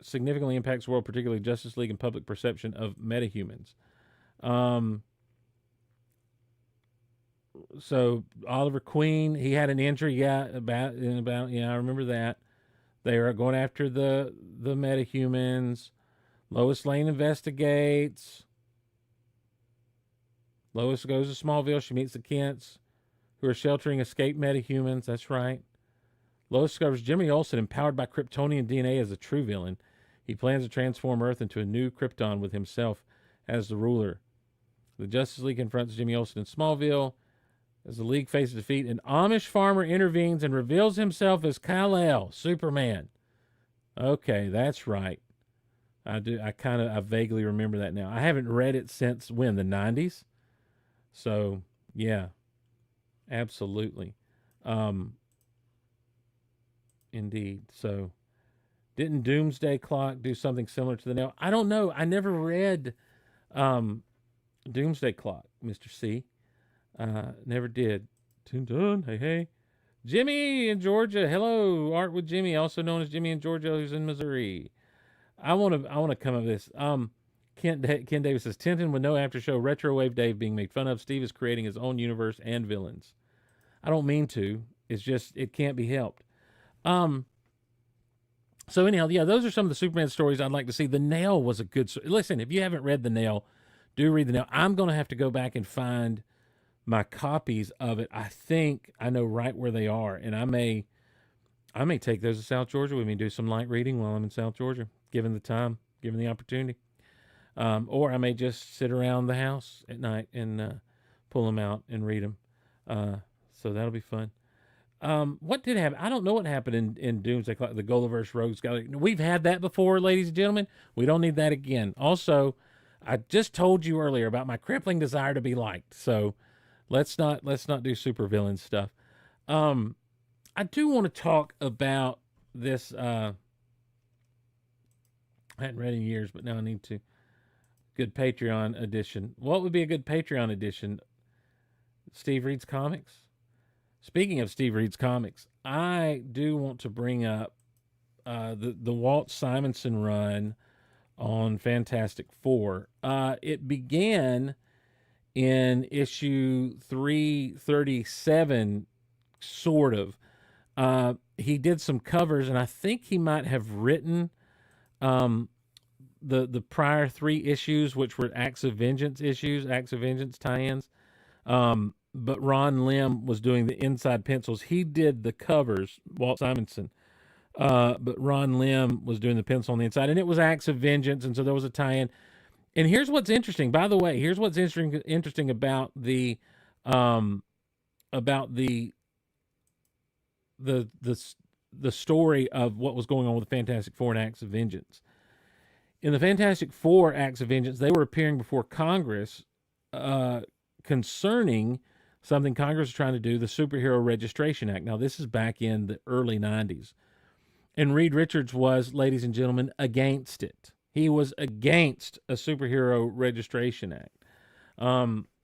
significantly impacts the world, particularly Justice League and public perception of metahumans. So Oliver Queen, he had an injury. Yeah, I remember that. They are going after the metahumans. Lois Lane investigates. Lois goes to Smallville. She meets the Kents, who are sheltering escaped metahumans. That's right. Lois discovers Jimmy Olsen, empowered by Kryptonian DNA, as a true villain. He plans to transform Earth into a new Krypton with himself as the ruler. The Justice League confronts Jimmy Olsen in Smallville. As the League faces defeat, an Amish farmer intervenes and reveals himself as Kal-El, Superman. Okay, that's right. I vaguely remember that now. I haven't read it since when? The 90s? So, yeah, absolutely. Indeed. So, didn't Doomsday Clock do something similar to the Nail? I don't know. I never read Doomsday Clock, Mr. C. Never did. Dun, hey, hey. Jimmy in Georgia. Hello, Art with Jimmy, also known as Jimmy in Georgia, who's in Missouri. I want to come up with this. Ken Davis says, Tintin with no after show, Retro Wave Dave being made fun of. Steve is creating his own universe and villains. I don't mean to. It's just, it can't be helped. So anyhow, yeah, those are some of the Superman stories I'd like to see. The Nail was a good... Listen, if you haven't read The Nail, do read The Nail. I'm going to have to go back and find my copies of it. I think I know right where they are, and I may take those to South Georgia with me and do some light reading while I'm in South Georgia, given the time, given the opportunity. Or I may just sit around the house at night and pull them out and read them. So that'll be fun. What did happen? I don't know what happened in Doomsday Clock, the Gulliver's Rogues Gallery. We've had that before, ladies and gentlemen. We don't need that again. Also, I just told you earlier about my crippling desire to be liked. So let's not do supervillain stuff. I do want to talk about this. I hadn't read in years, but now I need to. Good Patreon edition. What would be a good Patreon edition? Steve Reads Comics. Speaking of Steve Reads Comics, I do want to bring up the Walt Simonson run on Fantastic Four. It began in issue 337, sort of. He did some covers, and I think he might have written the prior 3 issues, which were Acts of Vengeance issues, Acts of Vengeance tie-ins. But Ron Lim was doing the inside pencils. He did the covers, Walt Simonson. But Ron Lim was doing the pencil on the inside, and it was Acts of Vengeance, and so there was a tie-in. And here's what's interesting. By the way, here's what's interesting about the story of what was going on with the Fantastic Four and Acts of Vengeance. In the Fantastic Four Acts of Vengeance, they were appearing before Congress concerning something Congress was trying to do, the Superhero Registration Act. Now, this is back in the early 90s. And Reed Richards was, ladies and gentlemen, against it. He was against a Superhero Registration Act.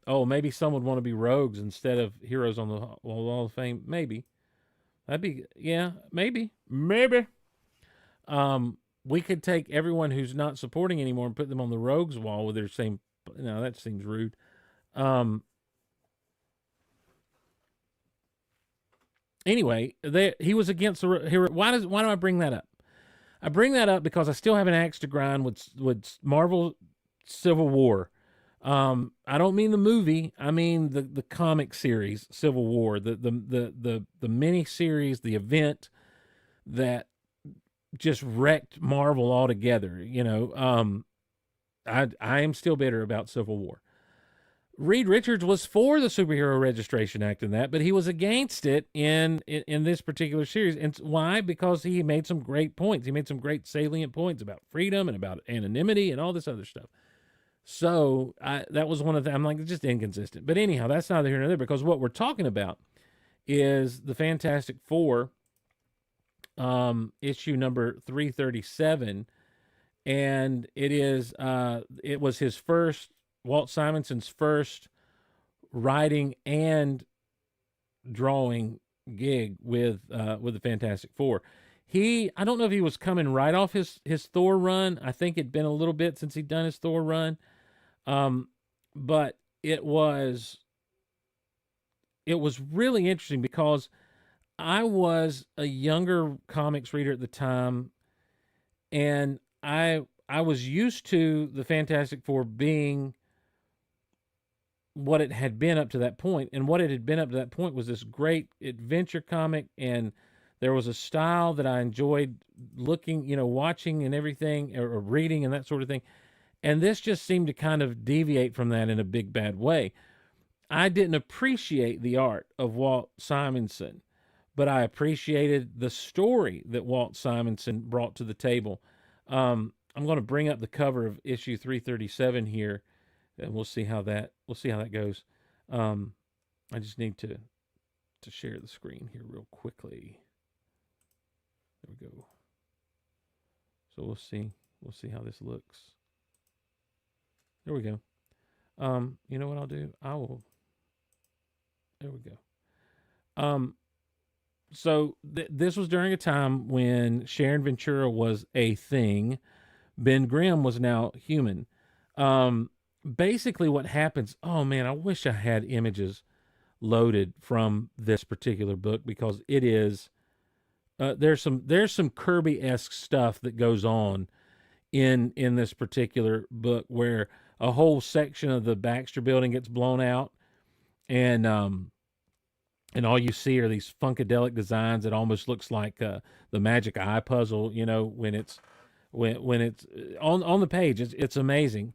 Maybe some would want to be rogues instead of heroes on the Wall of Fame. Maybe. That'd be, yeah, maybe. We could take everyone who's not supporting anymore and put them on the rogues wall with their same, no, that seems rude. Anyway, he was against the hero. Why do I bring that up? I bring that up because I still have an axe to grind with Marvel Civil War. I don't mean the movie. I mean the comic series Civil War, the mini series, the event that just wrecked Marvel altogether. I am still bitter about Civil War. Reed Richards was for the Superhero Registration Act in that, but he was against it in this particular series. And why? Because he made some great points. He made some great salient points about freedom and about anonymity and all this other stuff. So that was one of the, I'm like, just inconsistent. But anyhow, that's neither here nor there, because what we're talking about is the Fantastic Four, issue number 337. And it was his first, Walt Simonson's first writing and drawing gig with the Fantastic Four. I don't know if he was coming right off his Thor run. I think it'd been a little bit since he'd done his Thor run. But it was really interesting because I was a younger comics reader at the time, and I was used to the Fantastic Four being what it had been up to that point. And what it had been up to that point was this great adventure comic, and there was a style that I enjoyed looking, watching and everything, or reading and that sort of thing. And this just seemed to kind of deviate from that in a big bad way. I didn't appreciate the art of Walt Simonson, but I appreciated the story that Walt Simonson brought to the table. I'm going to bring up the cover of issue 337 here, and we'll see how that goes. I just need to share the screen here real quickly. There we go. So we'll see how this looks. There we go. You know what I'll do? There we go. So this was during a time when Sharon Ventura was a thing. Ben Grimm was now human. Basically what happens, oh man, I wish I had images loaded from this particular book, because it is, there's some Kirby-esque stuff that goes on in this particular book, where a whole section of the Baxter building gets blown out, and all you see are these funkadelic designs that almost looks like the Magic Eye puzzle, when it's on the page. It's amazing.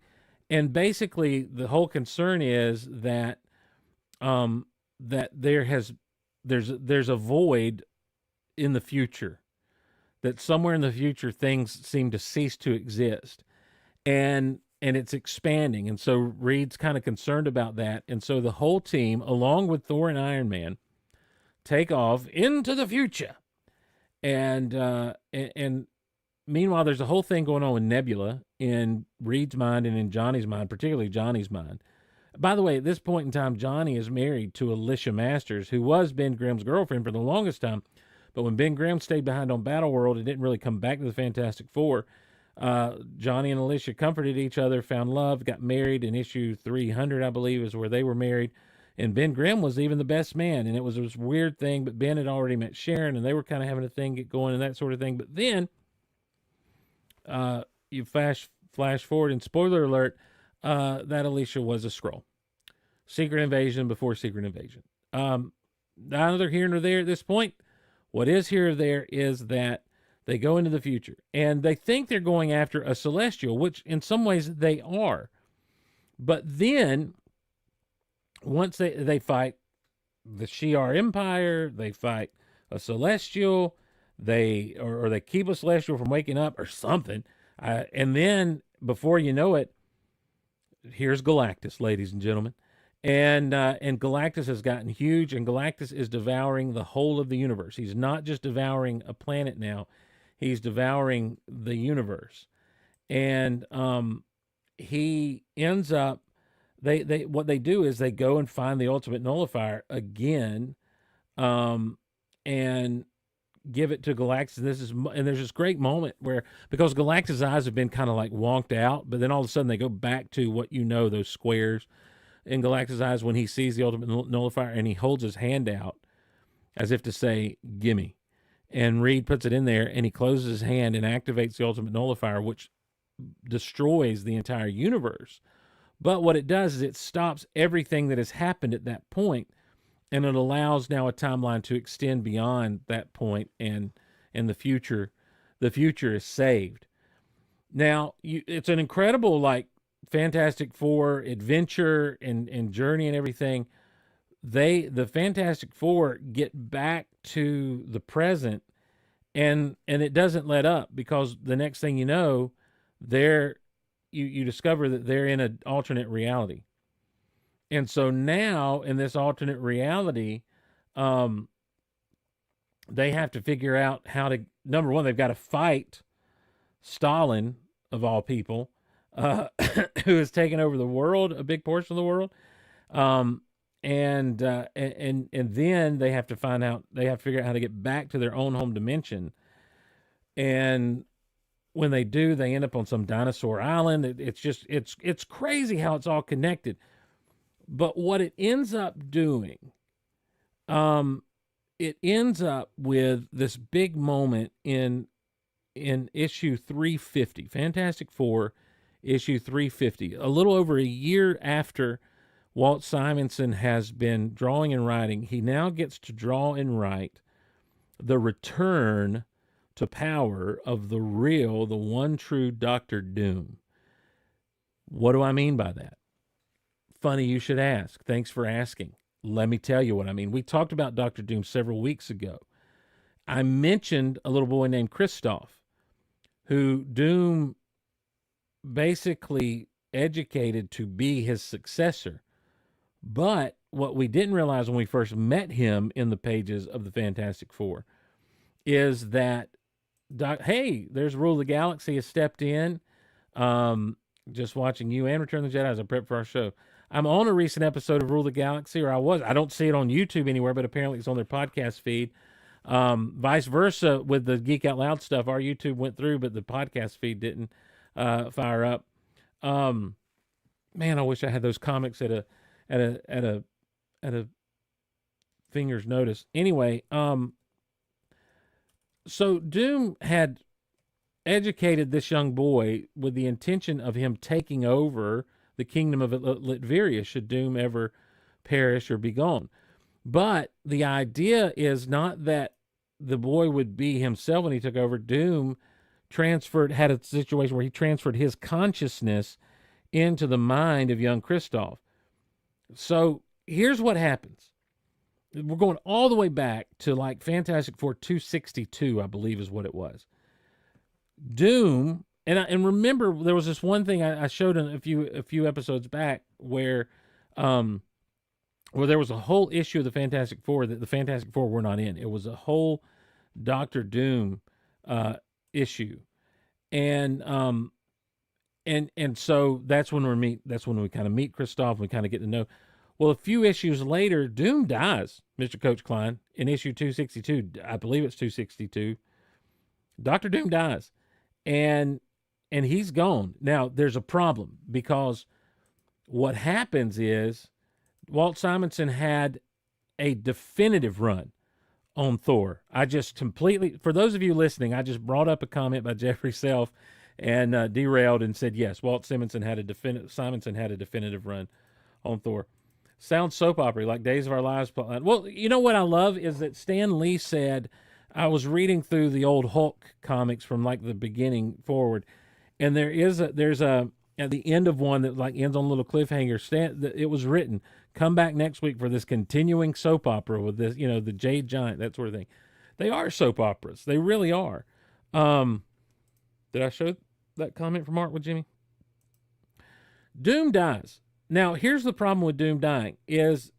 And basically the whole concern is that that there has there's a void in the future, that somewhere in the future things seem to cease to exist, and it's expanding. And so Reed's kind of concerned about that. And so the whole team, along with Thor and Iron Man, take off into the future. And meanwhile, there's a whole thing going on with Nebula in Reed's mind and in Johnny's mind, particularly Johnny's mind. By the way, at this point in time, Johnny is married to Alicia Masters, who was Ben Grimm's girlfriend for the longest time. But when Ben Grimm stayed behind on Battleworld and didn't really come back to the Fantastic Four, Johnny and Alicia comforted each other, found love, got married in issue 300, I believe, is where they were married. And Ben Grimm was even the best man. And it was this weird thing, but Ben had already met Sharon, and they were kind of having a thing get going and that sort of thing. But then you flash forward, and spoiler alert, that Alicia was a Skrull. Secret Invasion before Secret Invasion. Neither here nor there at this point. What is here or there is that they go into the future, and they think they're going after a Celestial, which in some ways they are. But then, once they fight the Shi'ar Empire, they fight a Celestial, they keep a Celestial from waking up or something. And then, before you know it, here's Galactus, ladies and gentlemen. And Galactus has gotten huge, and Galactus is devouring the whole of the universe. He's not just devouring a planet now. He's devouring the universe. And he ends up, what they do is they go and find the ultimate nullifier again, and give it to Galactus. And there's this great moment where, because Galactus' eyes have been kind of like wonked out, but then all of a sudden they go back to what those squares in Galactus' eyes when he sees the ultimate nullifier, and he holds his hand out as if to say, gimme. And Reed puts it in there, and he closes his hand and activates the ultimate nullifier, which destroys the entire universe. But what it does is it stops everything that has happened at that point, and it allows now a timeline to extend beyond that point, and the future is saved. Now, it's an incredible, like, Fantastic Four adventure and journey and everything. The Fantastic Four get back to the present, and it doesn't let up, because the next thing you know, you discover that they're in an alternate reality. And so now in this alternate reality, they have to figure out how to, number one, they've got to fight Stalin, of all people, who has taken over the world, a big portion of the world. And then they have to figure out how to get back to their own home dimension. And when they do, they end up on some dinosaur island. It's crazy how it's all connected. But what it ends up doing, it ends up with this big moment in issue 350, Fantastic Four, issue 350, a little over a year after Walt Simonson has been drawing and writing. He now gets to draw and write the return to power of the one true Dr. Doom. What do I mean by that? Funny you should ask. Thanks for asking. Let me tell you what I mean. We talked about Dr. Doom several weeks ago. I mentioned a little boy named Christoph, who Doom basically educated to be his successor. But what we didn't realize when we first met him in the pages of the Fantastic Four is that, hey, there's Rule of the Galaxy has stepped in. Just watching you and Return of the Jedi as I prep for our show. I'm on a recent episode of Rule of the Galaxy, or I was. I don't see it on YouTube anywhere, but apparently it's on their podcast feed. Vice versa with the Geek Out Loud stuff. Our YouTube went through, but the podcast feed didn't fire up. Man, I wish I had those comics at a finger's notice. Anyway, so Doom had educated this young boy with the intention of him taking over the kingdom of Latveria should Doom ever perish or be gone. But the idea is not that the boy would be himself when he took over. Doom had a situation where he transferred his consciousness into the mind of young Christoph. So here's what happens. we're going all the way back to like Fantastic Four 262, I believe is what it was. Doom, and remember there was this one thing I showed in a few episodes back where there was a whole issue of the Fantastic Four that the Fantastic Four were not in. It was a whole Doctor Doom issue, and so that's when we kind of meet Christoph. We kind of get to know. Well, a few issues later, Doom dies, Mr. Coach Klein, in issue 262. I believe it's 262. Dr. Doom dies, and he's gone. Now, there's a problem because what happens is Walt Simonson had a definitive run on Thor. I just completely, for those of you listening, I just brought up a comment by Jeffrey Self and derailed and said, yes, Walt Simonson had a definitive run on Thor. Sounds soap opera, like Days of Our Lives. Well, you know what I love is that Stan Lee said, I was reading through the old Hulk comics from like the beginning forward, and there's a at the end of one that like ends on a little cliffhanger. It was written, come back next week for this continuing soap opera with this, the Jade Giant, that sort of thing. They are soap operas. They really are. Did I show that comment from Art with Jimmy? Doom dies. Now, here's the problem with Doom dying is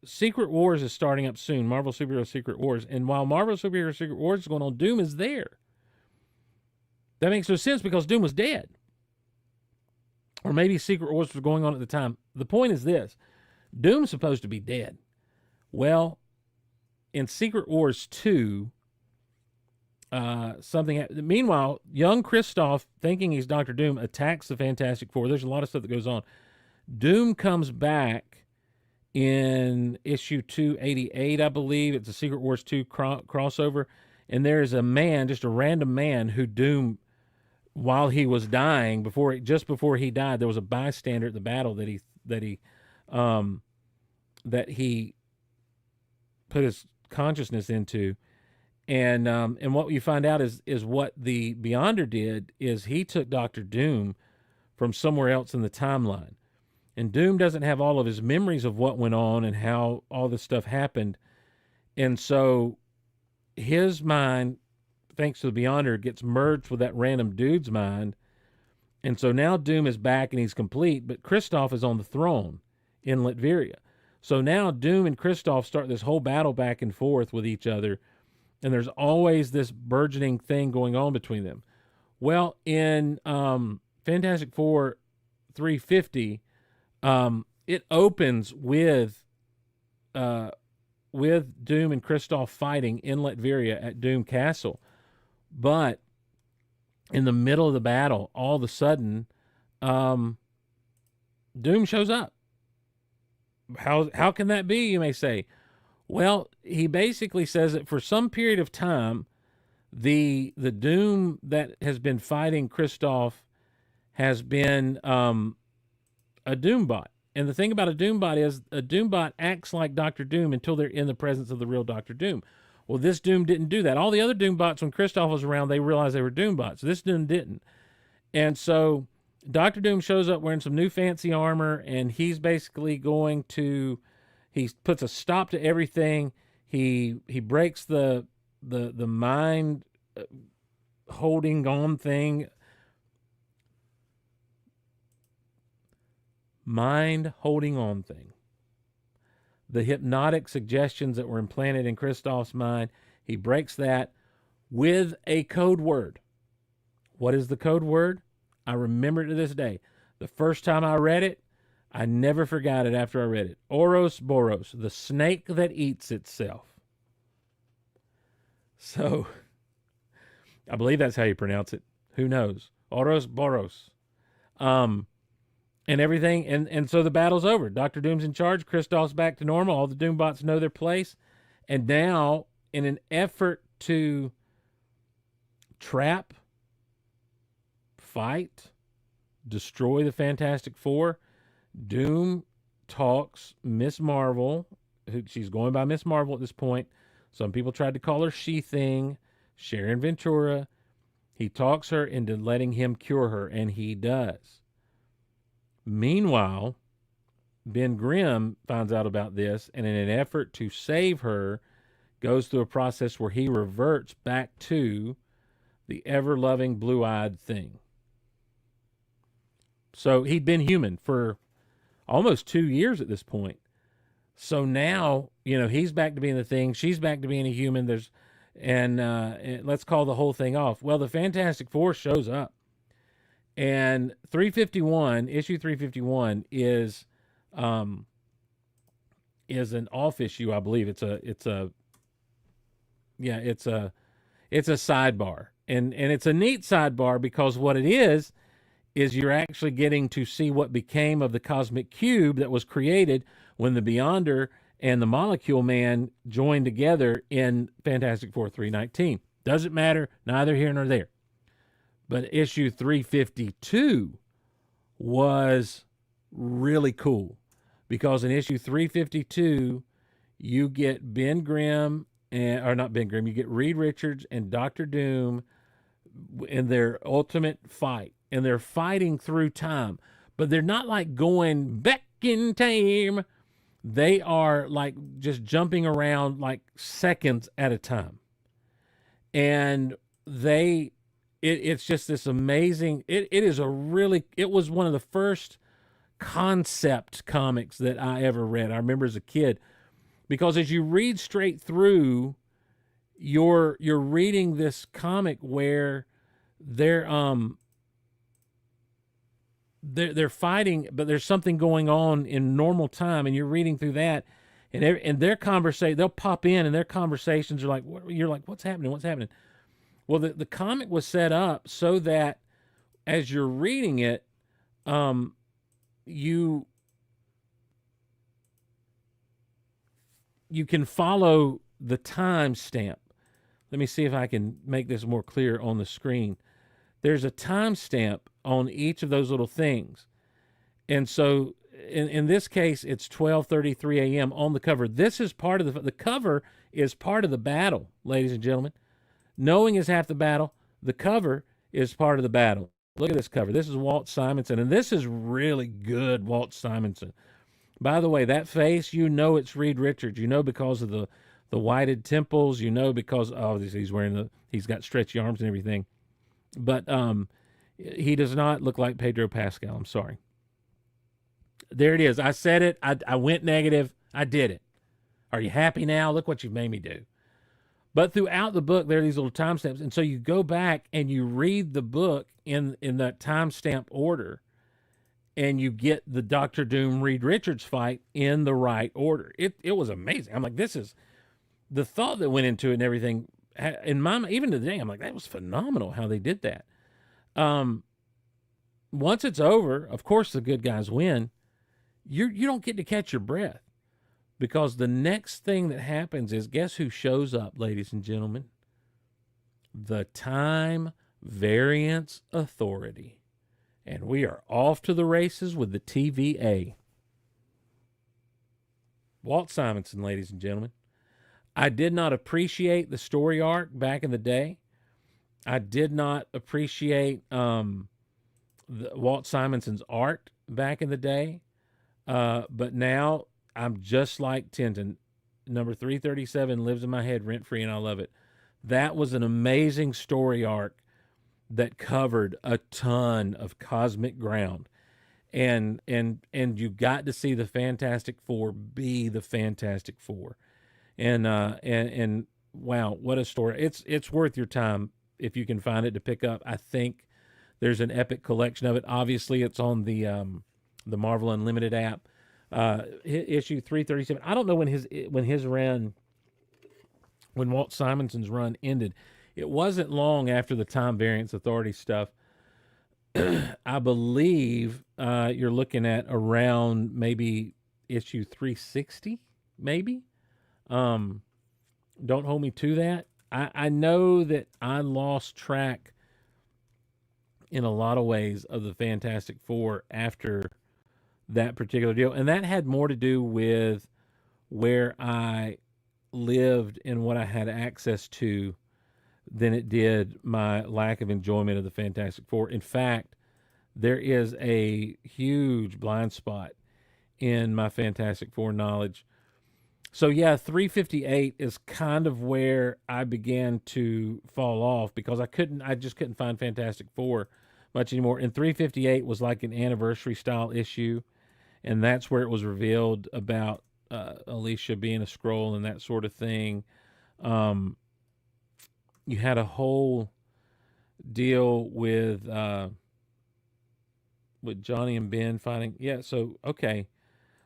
Secret Wars is starting up soon, Marvel Superhero Secret Wars. And while Marvel Superhero Secret Wars is going on, Doom is there. That makes no sense because Doom was dead. Or maybe Secret Wars was going on at the time. The point is this. Doom's supposed to be dead. Well, in Secret Wars 2, meanwhile, young Christoph, thinking he's Dr. Doom, attacks the Fantastic Four. There's a lot of stuff that goes on. Doom comes back in issue 288, I believe. It's a Secret Wars 2 crossover. And there's a man, just a random man, who Doom, while he was dying, just before he died, there was a bystander at the battle that he put his consciousness into. And what you find out is what the Beyonder did is he took Dr. Doom from somewhere else in the timeline. And Doom doesn't have all of his memories of what went on and how all this stuff happened. And so his mind, thanks to the Beyonder, gets merged with that random dude's mind. And so now Doom is back and he's complete, but Christoph is on the throne in Latveria. So now Doom and Christoph start this whole battle back and forth with each other. And there's always this burgeoning thing going on between them. Well, in Fantastic Four 350, it opens with Doom and Christoph fighting in Latveria at Doom Castle. But in the middle of the battle, all of a sudden, Doom shows up. How can that be, you may say? Well, he basically says that for some period of time, the Doom that has been fighting Christoph has been a Doombot. And the thing about a Doombot is a Doombot acts like Dr. Doom until they're in the presence of the real Dr. Doom. Well, this Doom didn't do that. All the other Doombots, when Christoph was around, they realized they were Doombots. This Doom didn't. And so Dr. Doom shows up wearing some new fancy armor, and he's basically he puts a stop to everything. He breaks the mind holding on thing. Mind holding on thing. The hypnotic suggestions that were implanted in Christoph's mind, he breaks that with a code word. What is the code word? I remember it to this day. The first time I read it, I never forgot it after I read it. Ouroboros, the snake that eats itself. So, I believe that's how you pronounce it. Who knows? Ouroboros. And everything, and so the battle's over. Dr. Doom's in charge. Christoph's back to normal. All the Doombots know their place. And now, in an effort to trap, fight, destroy the Fantastic Four, Doom talks Miss Marvel. She's going by Miss Marvel at this point. Some people tried to call her She-Thing, Sharon Ventura. He talks her into letting him cure her, and he does. Meanwhile, Ben Grimm finds out about this, and in an effort to save her, goes through a process where he reverts back to the ever-loving blue-eyed thing. So he'd been human for almost 2 years at this point. So now, he's back to being the thing. She's back to being a human. And let's call the whole thing off. Well, the Fantastic Four shows up, and 351, issue 351 is an off issue, I believe. It's a sidebar, and it's a neat sidebar because what it is you're actually getting to see what became of the cosmic cube that was created when the Beyonder and the Molecule Man joined together in Fantastic Four 319. Doesn't matter, neither here nor there. But issue 352 was really cool because in issue 352, you get Ben Grimm, you get Reed Richards and Dr. Doom in their ultimate fight. And they're fighting through time, but they're not like going back in time. They are like just jumping around like seconds at a time. And it's just this amazing, it was one of the first concept comics that I ever read. I remember as a kid, because as you read straight through, you're reading this comic where they're fighting, but there's something going on in normal time, and you're reading through that, and their conversation, they'll pop in, and their conversations are like, you're like, what's happening? Well, the comic was set up so that as you're reading it, you can follow the time stamp. Let me see if I can make this more clear on the screen. There's a timestamp on each of those little things. And so in this case, it's 12:33 a.m. on the cover. This is part of the cover is part of the battle, ladies and gentlemen. Knowing is half the battle. The cover is part of the battle. Look at this cover. This is Walt Simonson, and this is really good Walt Simonson. By the way, that face, it's Reed Richards. Because of the whited temples, because he's got stretchy arms and everything. But he does not look like Pedro Pascal. I'm sorry. There it is. I said it. I went negative. I did it. Are you happy now? Look what you've made me do. But throughout the book, there are these little timestamps. And so you go back and you read the book in that timestamp order, and you get the Dr. Doom Reed Richards fight in the right order. It was amazing. I'm like, this is the thought that went into it and everything. In my, even today, I'm like, that was phenomenal how they did that. Once it's over, of course the good guys win. You don't get to catch your breath, because the next thing that happens is, guess who shows up, ladies and gentlemen? The Time Variance Authority. And we are off to the races with the TVA. Walt Simonson, ladies and gentlemen. I did not appreciate the story arc back in the day. I did not appreciate Walt Simonson's art back in the day. But now I'm just like Tintin. Number 337 lives in my head rent-free, and I love it. That was an amazing story arc that covered a ton of cosmic ground. And you got to see the Fantastic Four be the Fantastic Four. And wow, what a story. It's worth your time if you can find it to pick up. I think there's an epic collection of it. Obviously, it's on the Marvel Unlimited app. Issue 337. I don't know when Walt Simonson's run ended. It wasn't long after the Time Variance Authority stuff. I believe you're looking at around maybe issue 360, maybe. Don't hold me to that. I know that I lost track in a lot of ways of the Fantastic Four after that particular deal. And that had more to do with where I lived and what I had access to than it did my lack of enjoyment of the Fantastic Four. In fact, there is a huge blind spot in my Fantastic Four knowledge. So yeah, 358 is kind of where I began to fall off because I just couldn't find Fantastic Four much anymore. And 358 was like an anniversary style issue, and that's where it was revealed about Alicia being a Skrull and that sort of thing. Um, you had a whole deal with Johnny and Ben fighting. Yeah, so okay.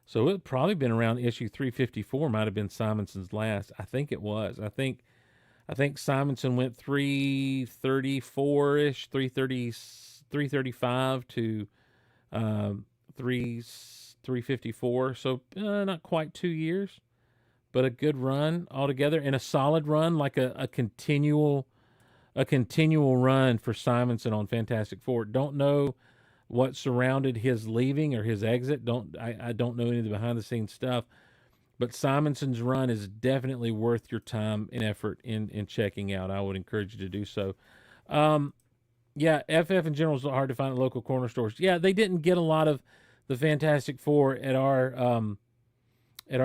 So it probably been around issue 354 might have been Simonson's last. I think it was. I think Simonson went 334ish, 335 to 354. So not quite 2 years, but a good run altogether and a solid run, like a continual run for Simonson on Fantastic Four. Don't know what surrounded his leaving or his exit. I don't know any of the behind the scenes stuff, but Simonson's run is definitely worth your time and effort in checking out. I would encourage you to do so. Yeah, FF in general is hard to find at local corner stores. Yeah, they didn't get a lot of the Fantastic Four at our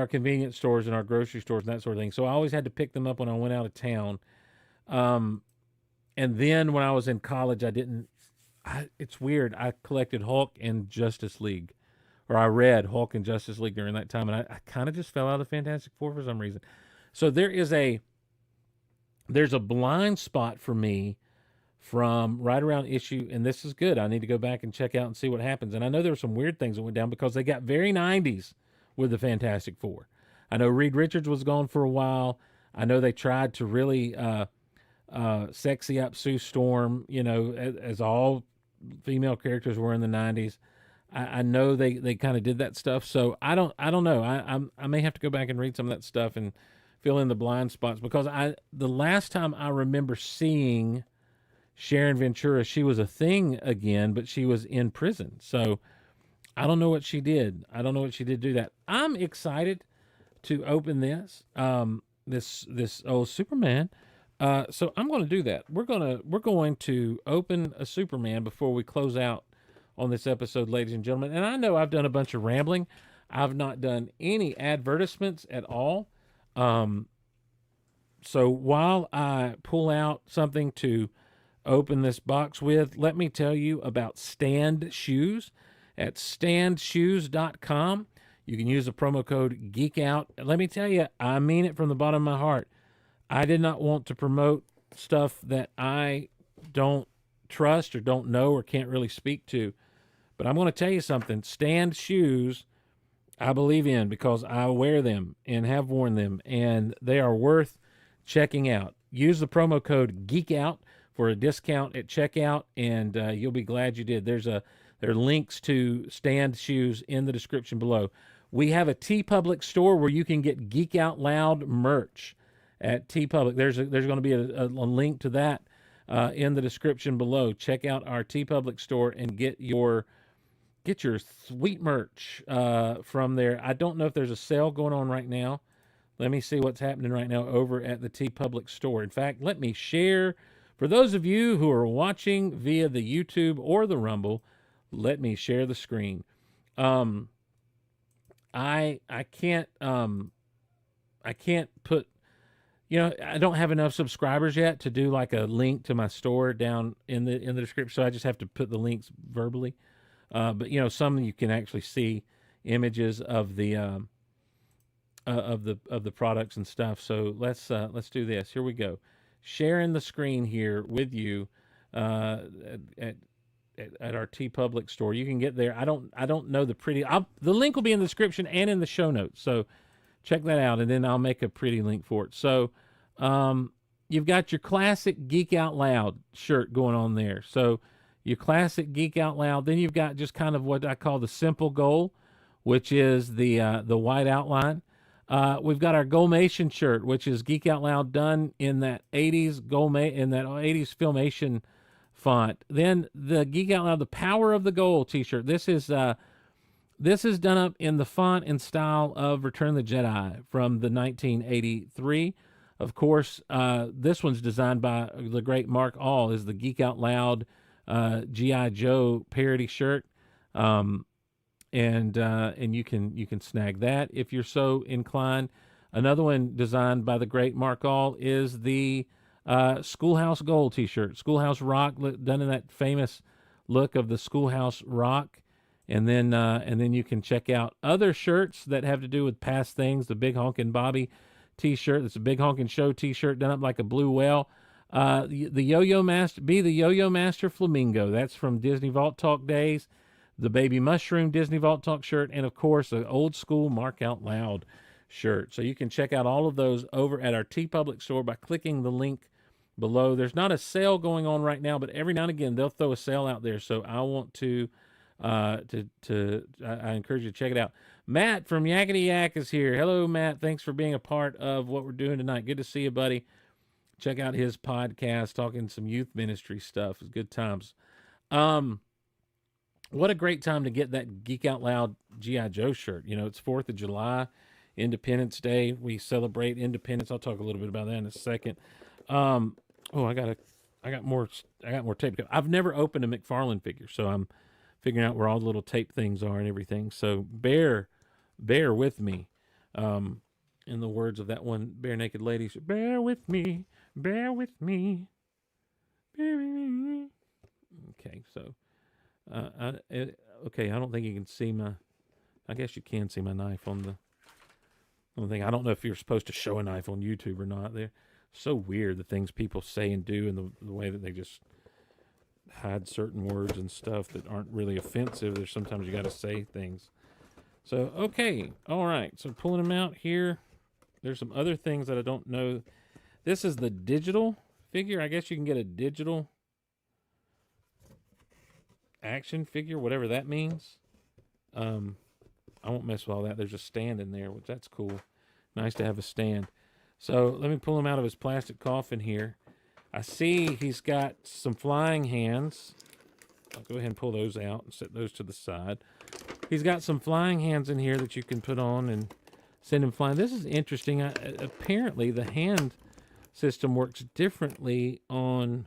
convenience stores and our grocery stores and that sort of thing. So I always had to pick them up when I went out of town. And then when I was in college, it's weird. I collected Hulk and Justice League, or I read Hulk and Justice League during that time, and I kind of just fell out of the Fantastic Four for some reason. So there's a blind spot for me from right around issue, and this is good. I need to go back and check out and see what happens. And I know there were some weird things that went down because they got very 90s with the Fantastic Four. I know Reed Richards was gone for a while. I know they tried to really sexy up Sue Storm, as all female characters were in the 90s. I know they kind of did that stuff. So I don't know. I may have to go back and read some of that stuff and fill in the blind spots because the last time I remember seeing Sharon Ventura, she was a thing again, but she was in prison. So I don't know what she did. I don't know what she did to do that. I'm excited to open this this old Superman. So I'm going to do that. We're going to open a Superman before we close out on this episode, ladies and gentlemen. And I know I've done a bunch of rambling. I've not done any advertisements at all. So while I pull out something to open this box with, let me tell you about Stand Shoes at standshoes.com. You can use the promo code GEEKOUT. Let me tell you, I mean it from the bottom of my heart. I did not want to promote stuff that I don't trust or don't know or can't really speak to. But I'm going to tell you something. Stand Shoes, I believe in because I wear them and have worn them, and they are worth checking out. Use the promo code GEEKOUT for a discount at checkout, and you'll be glad you did. There are links to Stand Shoes in the description below. We have a TeePublic store where you can get Geek Out Loud merch at TeePublic. There's going to be a link to that in the description below. Check out our TeePublic store and get your sweet merch from there. I don't know if there's a sale going on right now. Let me see what's happening right now over at the TeePublic store. In fact, let me share. For those of you who are watching via the YouTube or the Rumble, let me share the screen. I can't put, I don't have enough subscribers yet to do like a link to my store down in the description. So I just have to put the links verbally. But some you can actually see images of the products and stuff. So let's do this. Here we go. Sharing the screen here with you at our TeePublic store. You can get there. I don't know the link will be in the description and in the show notes. So check that out, and then I'll make a pretty link for it. So you've got your classic Geek Out Loud shirt going on there. So your classic Geek Out Loud. Then you've got just kind of what I call the simple goal, which is the white outline. We've got our Goalmation shirt, which is Geek Out Loud done in that 80s Filmation font. Then the Geek Out Loud, the Power of the Goal t-shirt. This is done up in the font and style of Return of the Jedi from the 1983. Of course, this one's designed by the great Mark All, is the Geek Out Loud G.I. Joe parody shirt. and you can snag that if you're so inclined. Another one designed by the great Mark All is the Schoolhouse Gold T-shirt, Schoolhouse Rock, done in that famous look of the Schoolhouse Rock. And then you can check out other shirts that have to do with past things. The Big Honkin' Bobby T-shirt. It's a Big Honkin' Show T-shirt done up like a blue whale. The Yo-Yo Master, the Yo-Yo Master Flamingo. That's from Disney Vault Talk days. The Baby Mushroom Disney Vault Talk shirt, and of course, the old school Mark Out Loud shirt. So you can check out all of those over at our TeePublic store by clicking the link below. There's not a sale going on right now, but every now and again they'll throw a sale out there. So I want to I encourage you to check it out. Matt from Yakety Yak is here. Hello, Matt. Thanks for being a part of what we're doing tonight. Good to see you, buddy. Check out his podcast, talking some youth ministry stuff. It's good times. What a great time to get that Geek Out Loud G.I. Joe shirt. You know, it's 4th of July, Independence Day. We celebrate independence. I'll talk a little bit about that in a second. I got more tape. I've never opened a McFarlane figure, so I'm figuring out where all the little tape things are and everything. So bear with me. In the words of that one Bare Naked Lady, bear with me, bear with me, bear with me. Okay, so, okay, I don't think you can see I guess you can see my knife on the thing. I don't know if you're supposed to show a knife on YouTube or not. They're so weird, the things people say and do, and the way that they just hide certain words and stuff that aren't really offensive. There's sometimes you got to say things. So, okay. All right. So pulling them out here. There's some other things that I don't know. This is the digital figure. I guess you can get a digital action figure, whatever that means. I won't mess with all that. There's a stand in there, which that's cool. Nice to have a stand. So let me pull him out of his plastic coffin here. I see he's got some flying hands. I'll go ahead and pull those out and set those to the side. He's got some flying hands in here that you can put on and send him flying. This is interesting. Apparently, the hand system works differently on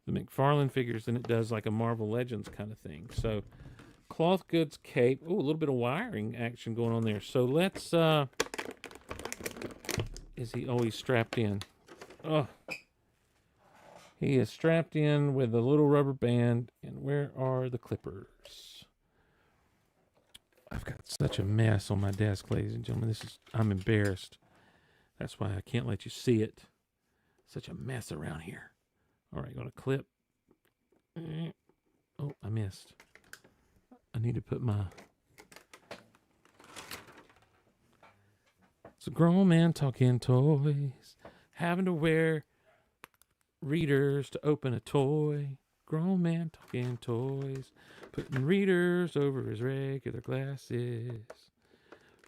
the McFarlane figures than it does like a Marvel Legends kind of thing. So, cloth goods cape. Oh, a little bit of wiring action going on there. So let's. Is he always strapped in? Oh, he is strapped in with a little rubber band. And where are the clippers? I've got such a mess on my desk, ladies and gentlemen. I'm embarrassed. That's why I can't let you see it. Such a mess around here. All right, going to clip. Oh, I missed. I need to put my... It's a grown man talking toys. Having to wear readers to open a toy. Grown man talking toys. Putting readers over his regular glasses.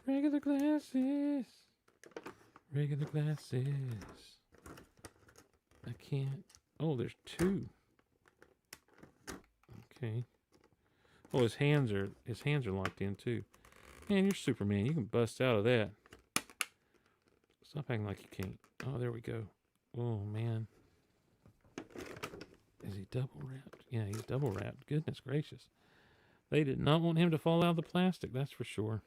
Regular glasses. Regular glasses. I can't. Oh, there's two. Okay. Oh, his hands are locked in too. Man, you're Superman. You can bust out of that. Stop acting like you can't. Oh, there we go. Oh man. Is he double wrapped? Yeah, he's double wrapped. Goodness gracious. They did not want him to fall out of the plastic, that's for sure.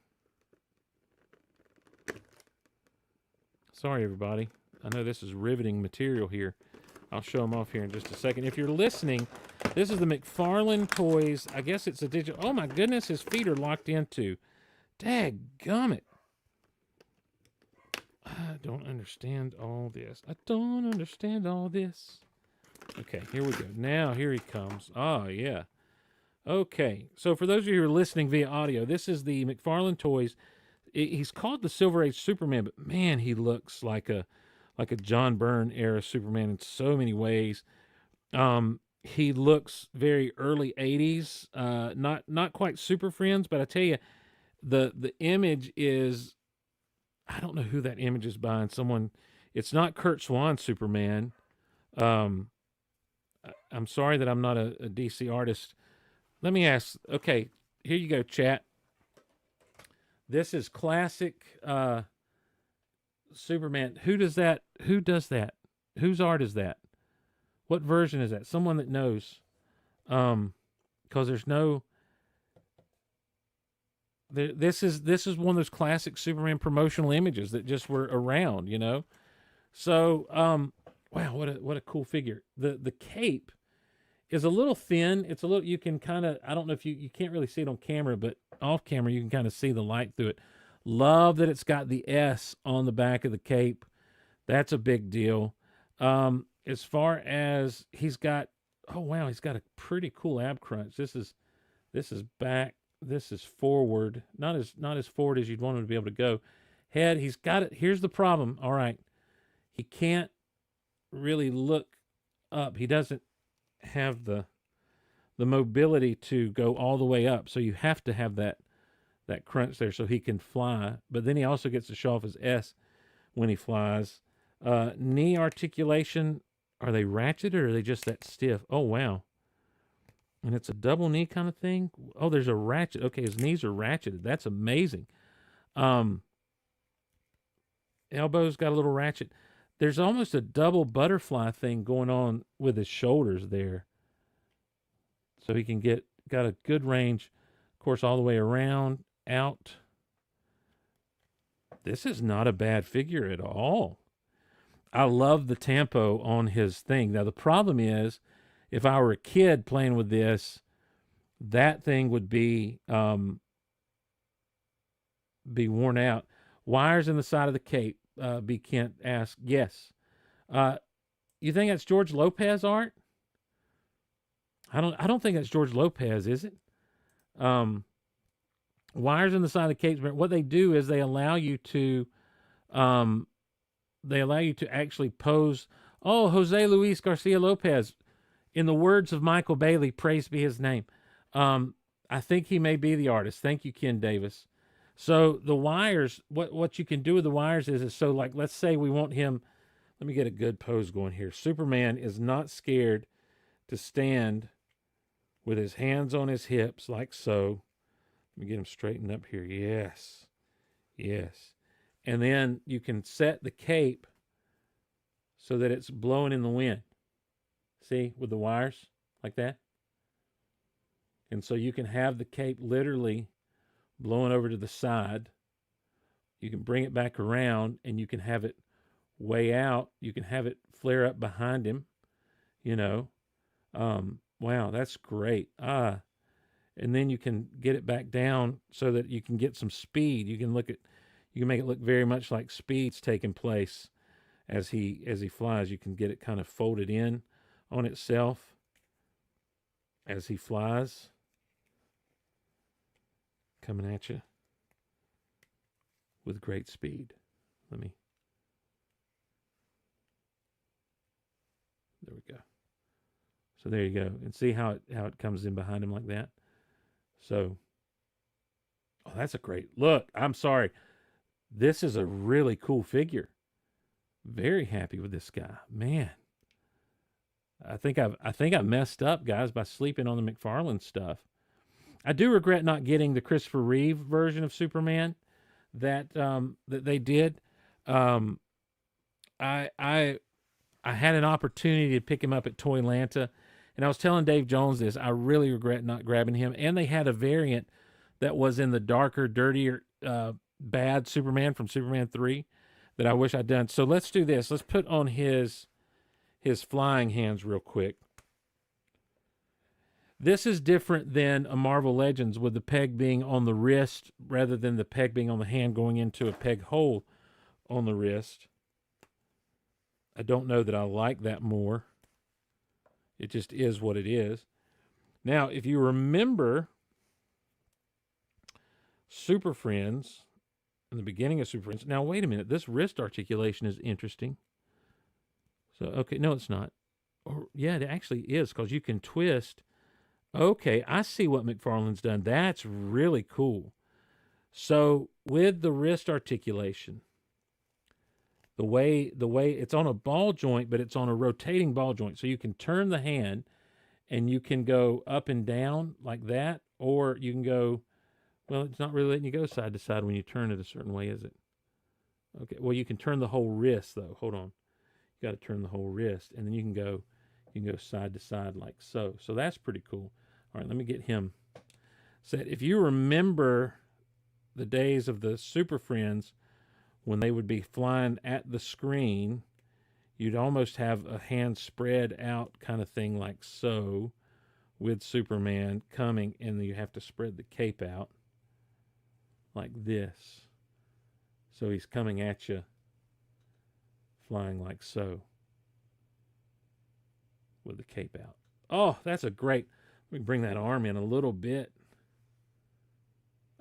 Sorry, everybody. I know this is riveting material here. I'll show them off here in just a second. If you're listening, this is the McFarlane Toys. I guess it's a digital. Oh, my goodness, his feet are locked into. Dadgummit. I don't understand all this. I don't understand all this. Okay, here we go. Now, here he comes. Oh, yeah. Okay, so for those of you who are listening via audio, this is the McFarlane Toys. He's called the Silver Age Superman, but man, he looks like a John Byrne era Superman in so many ways. He looks very early 80s, not quite Super Friends, but I tell you, the image is, I don't know who that image is by, and someone, it's not Kurt Swan Superman. I'm sorry that I'm not a DC artist. Let me ask, okay, here you go, chat. This is classic Superman. Who does that? Who does that? Whose art is that? What version is that? Someone that knows. Because there's no... This is one of those classic Superman promotional images that just were around, you know. So, wow, what a cool figure. The cape is a little thin. It's a little, you can kind of, I don't know if you can't really see it on camera, but off camera you can kind of see the light through it. Love that it's got the S on the back of the cape. That's a big deal. As far as he's got, oh wow, he's got a pretty cool ab crunch. This is back. This is forward. Not as forward as you'd want him to be able to go. Head, he's got it. Here's the problem. All right, he can't really look up. He doesn't have the mobility to go all the way up. So you have to have that crunch there so he can fly. But then he also gets to show off his S when he flies. Knee articulation, are they ratcheted or are they just that stiff? Oh, wow. And it's a double knee kind of thing. Oh, there's a ratchet. Okay, his knees are ratcheted. That's amazing. Elbows got a little ratchet. There's almost a double butterfly thing going on with his shoulders there. So he can got a good range, of course, all the way around, out. This is not a bad figure at all. I love the tempo on his thing. Now, the problem is, if I were a kid playing with this, that thing would be worn out. Wires in the side of the cape, B. Kent asked. Yes. You think that's George Lopez art? I don't think that's George Lopez, is it? Wires in the side of the cape. What they do is they allow you to actually pose. Oh, Jose Luis Garcia Lopez. In the words of Michael Bailey, praise be his name. I think he may be the artist. Thank you, Ken Davis. So the wires, what you can do with the wires is so, like, let's say we want him. Let me get a good pose going here. Superman is not scared to stand with his hands on his hips like so. Let me get him straightened up here. Yes. Yes. And then you can set the cape so that it's blowing in the wind. See, with the wires like that. And so you can have the cape literally blowing over to the side. You can bring it back around and you can have it way out. You can have it flare up behind him, you know. Wow, that's great. And then you can get it back down so that you can get some speed. You can make it look very much like speed's taking place as he flies. You can get it kind of folded in on itself as he flies, coming at you with great speed. There we go. So there you go. And see how it comes in behind him like that. So, oh, that's a great look. I'm sorry. This is a really cool figure. Very happy with this guy. Man. I think I've messed up, guys, by sleeping on the McFarlane stuff. I do regret not getting the Christopher Reeve version of Superman that they did. I had an opportunity to pick him up at Toylanta, and I was telling Dave Jones this. I really regret not grabbing him. And they had a variant that was in the darker, dirtier, bad Superman from Superman 3 that I wish I'd done. So let's do this. Let's put on his flying hands real quick. This is different than a Marvel Legends with the peg being on the wrist rather than the peg being on the hand going into a peg hole on the wrist. I don't know that I like that more. It just is what it is. Now, if you remember Super Friends, in the beginning of Super Friends, now wait a minute, this wrist articulation is interesting. So, okay, no, it's not. Or, yeah, it actually is, because you can twist. Okay, I see what McFarlane's done. That's really cool. So, with the wrist articulation, the way it's on a ball joint, but it's on a rotating ball joint. So you can turn the hand and you can go up and down like that, or you can go, well, it's not really letting you go side to side when you turn it a certain way, is it? Okay, well, you can turn the whole wrist, though. Hold on. You got to turn the whole wrist, and then you can go side to side like so. So that's pretty cool. All right, let me get him set. If you remember the days of the Super Friends, when they would be flying at the screen, you'd almost have a hand spread out kind of thing like so, with Superman coming, and then you have to spread the cape out like this. So he's coming at you, flying like so, with the cape out. Oh, that's a great. Let me bring that arm in a little bit.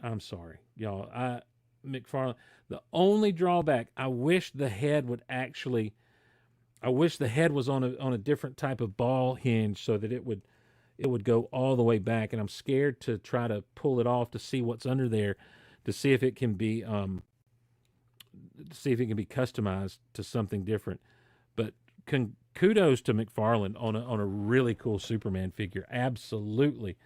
I'm sorry, y'all. McFarlane. The only drawback, I wish the head would actually. I wish the head was on a different type of ball hinge so that it would go all the way back, and I'm scared to try to pull it off to see what's under there, to see if it can be customized to something different. But kudos to McFarlane on a really cool Superman figure. Absolutely.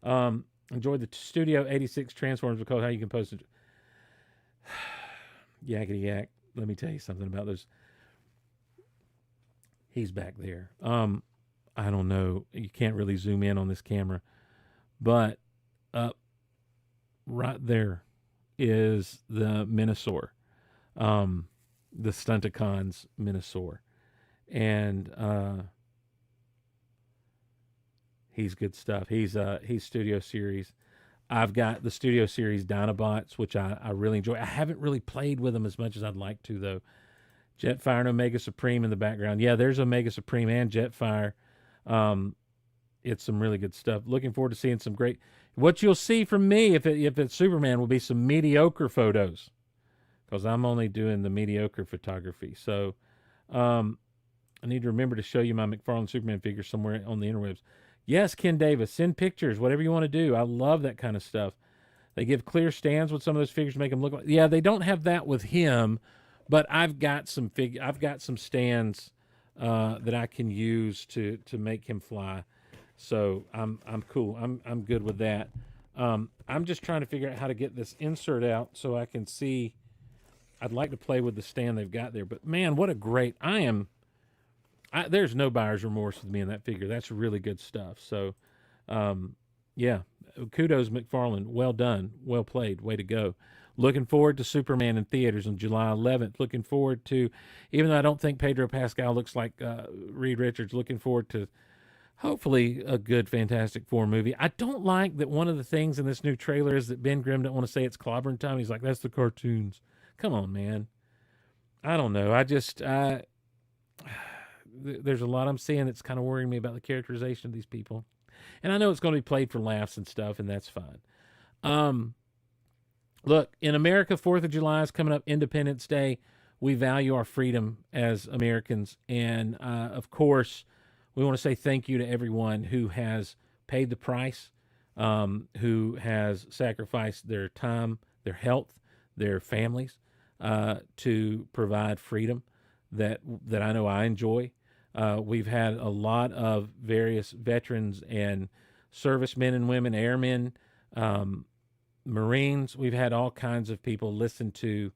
Enjoyed the Studio 86 Transformers because how you can post it. Yakety yak. Let me tell you something about those. He's back there. I don't know. You can't really zoom in on this camera, but up right there is the Minosaur, the Stunticons Minosaur, and he's good stuff. He's Studio Series. I've got the Studio Series Dinobots, which I really enjoy. I haven't really played with them as much as I'd like to, though. Jetfire and Omega Supreme in the background. Yeah, there's Omega Supreme and Jetfire. It's some really good stuff. Looking forward to seeing some great. What you'll see from me, if it's Superman, will be some mediocre photos, because I'm only doing the mediocre photography. So, I need to remember to show you my McFarlane Superman figure somewhere on the interwebs. Yes, Ken Davis, send pictures, whatever you want to do. I love that kind of stuff. They give clear stands with some of those figures to make them look like. Yeah, they don't have that with him. But I've got some stands that I can use to make him fly, so I'm cool. I'm good with that. I'm just trying to figure out how to get this insert out so I can see. I'd like to play with the stand they've got there, but man, what a great! There's no buyer's remorse with me in that figure. That's really good stuff. So, yeah, kudos McFarlane. Well done, well played, way to go. Looking forward to Superman in theaters on July 11th. Looking forward to, even though I don't think Pedro Pascal looks like Reed Richards, looking forward to hopefully a good Fantastic Four movie. I don't like that one of the things in this new trailer is that Ben Grimm don't want to say it's clobbering time. He's like, that's the cartoons. Come on, man. I don't know. There's a lot I'm seeing that's kind of worrying me about the characterization of these people. And I know it's going to be played for laughs and stuff, and that's fine. Look, in America, 4th of July is coming up, Independence Day. We value our freedom as Americans. And, of course, we want to say thank you to everyone who has paid the price, who has sacrificed their time, their health, their families, to provide freedom that I know I enjoy. We've had a lot of various veterans and servicemen and women, airmen, Marines. We've had all kinds of people listen to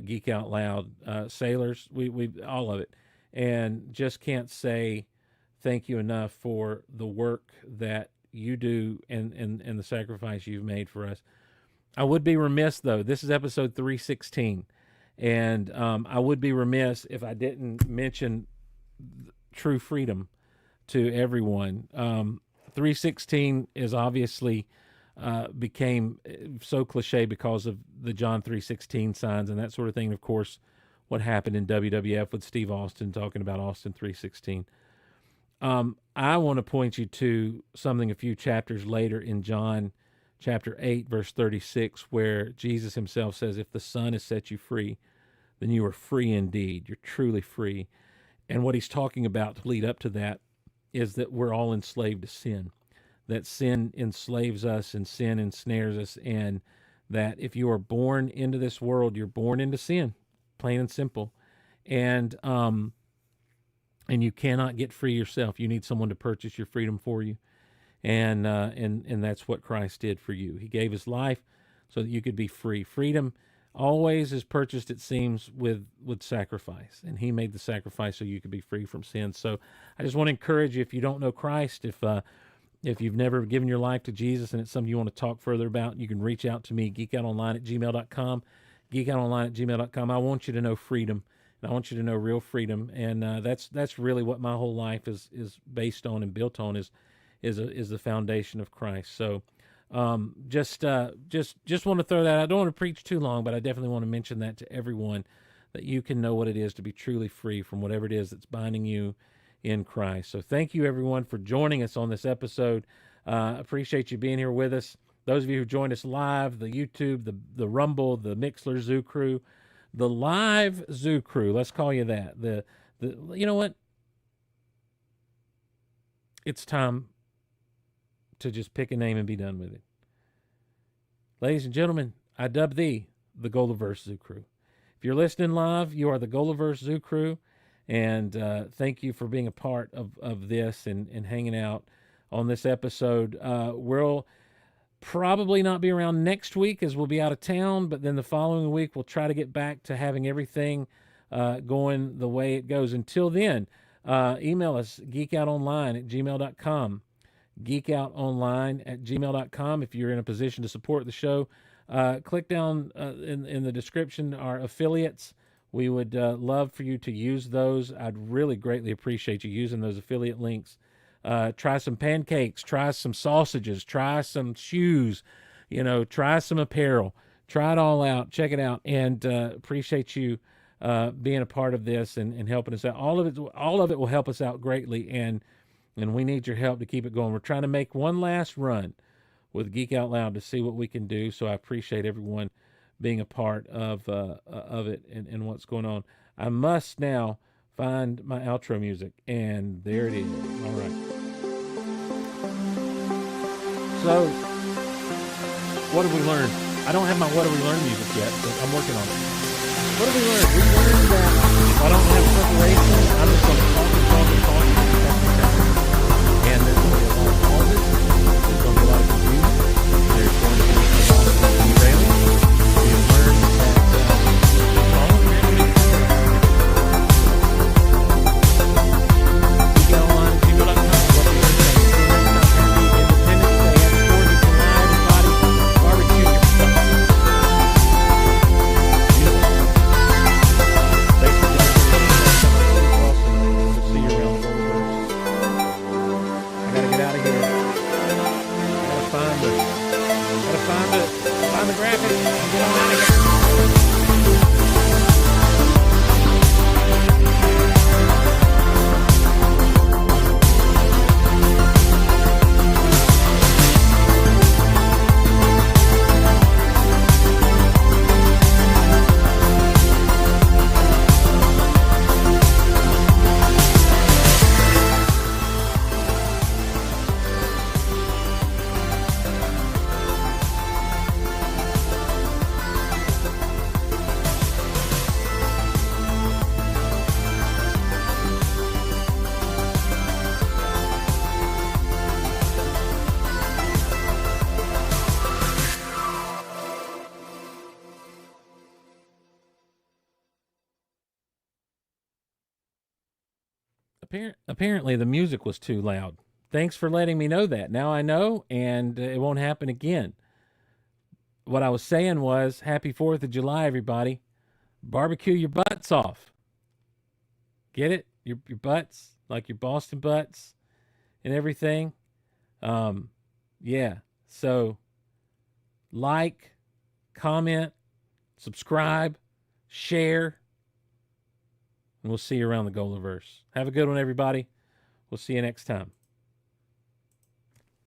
Geek Out Loud, sailors. We all of it, and just can't say thank you enough for the work that you do and the sacrifice you've made for us. I would be remiss, though. This is episode 316, and I would be remiss if I didn't mention true freedom to everyone. 316 is obviously became so cliche because of the John 3:16 signs and that sort of thing. And of course, what happened in WWF with Steve Austin talking about Austin 3:16. I want to point you to something a few chapters later in John chapter 8, verse 36, where Jesus himself says, if the Son has set you free, then you are free indeed. You're truly free. And what he's talking about to lead up to that is that we're all enslaved to sin, that sin enslaves us and sin ensnares us, and that if you are born into this world, you're born into sin, plain and simple. And you cannot get free yourself. You need someone to purchase your freedom for you. And that's what Christ did for you. He gave his life so that you could be free. Freedom always is purchased, it seems, with sacrifice. And he made the sacrifice so you could be free from sin. So I just want to encourage you, if you don't know Christ, if If you've never given your life to Jesus and it's something you want to talk further about, you can reach out to me, geekoutonline@gmail.com, geekoutonline@gmail.com. I want you to know freedom, and I want you to know real freedom, and that's really what my whole life is based on and built on is the foundation of Christ. So just want to throw that out. I don't want to preach too long, but I definitely want to mention that to everyone, that you can know what it is to be truly free from whatever it is that's binding you in Christ. So thank you, everyone, for joining us on this episode. Appreciate you being here with us. Those of you who joined us live, the YouTube, the Rumble, the Mixler Zoo Crew, the live Zoo Crew, let's call you that. The you know what? It's time to just pick a name and be done with it. Ladies and gentlemen, I dub thee the Golaverse Zoo Crew. If you're listening live, you are the Golaverse Zoo Crew. And thank you for being a part of this and hanging out on this episode. We'll probably not be around next week as we'll be out of town, but then the following week we'll try to get back to having everything going the way it goes. Until then, email us, geekoutonline@gmail.com, geekoutonline@gmail.com. If you're in a position to support the show, click down in the description, our affiliates. We would love for you to use those. I'd really greatly appreciate you using those affiliate links. Try some pancakes, try some sausages, try some shoes, try some apparel. Try it all out. Check it out. And appreciate you being a part of this and helping us out. All of it will help us out greatly, and we need your help to keep it going. We're trying to make one last run with Geek Out Loud to see what we can do. So I appreciate everyone being a part of it and what's going on. I must now find my outro music, and there it is. All right. So, what have we learned? I don't have my what have we learned music yet, but I'm working on it. What have we learned? We learned that I don't have preparation. I'm just going to talk and talk and talk. And there's going to be a lot of pauses. There's going to be a lot of confusion. There's going to be a lot of derailing. We've learned that following randomly Geek Out Online at gmail.com. What we learned today. Happy Independence Day. Happy 4th of July, everybody. Barbecue your butt. Thanks for joining us. We'll see you around the universe. I gotta get out of here. Gotta find the graphic and get on out of here. Apparently the music was too loud. Thanks for letting me know that. Now I know, and it won't happen again. What I was saying was, happy 4th of July, everybody. Barbecue your butts off. Get it? Your butts, like your Boston butts and everything. Yeah. So, like, comment, subscribe, share. And we'll see you around the Golaverse. Have a good one, everybody. We'll see you next time.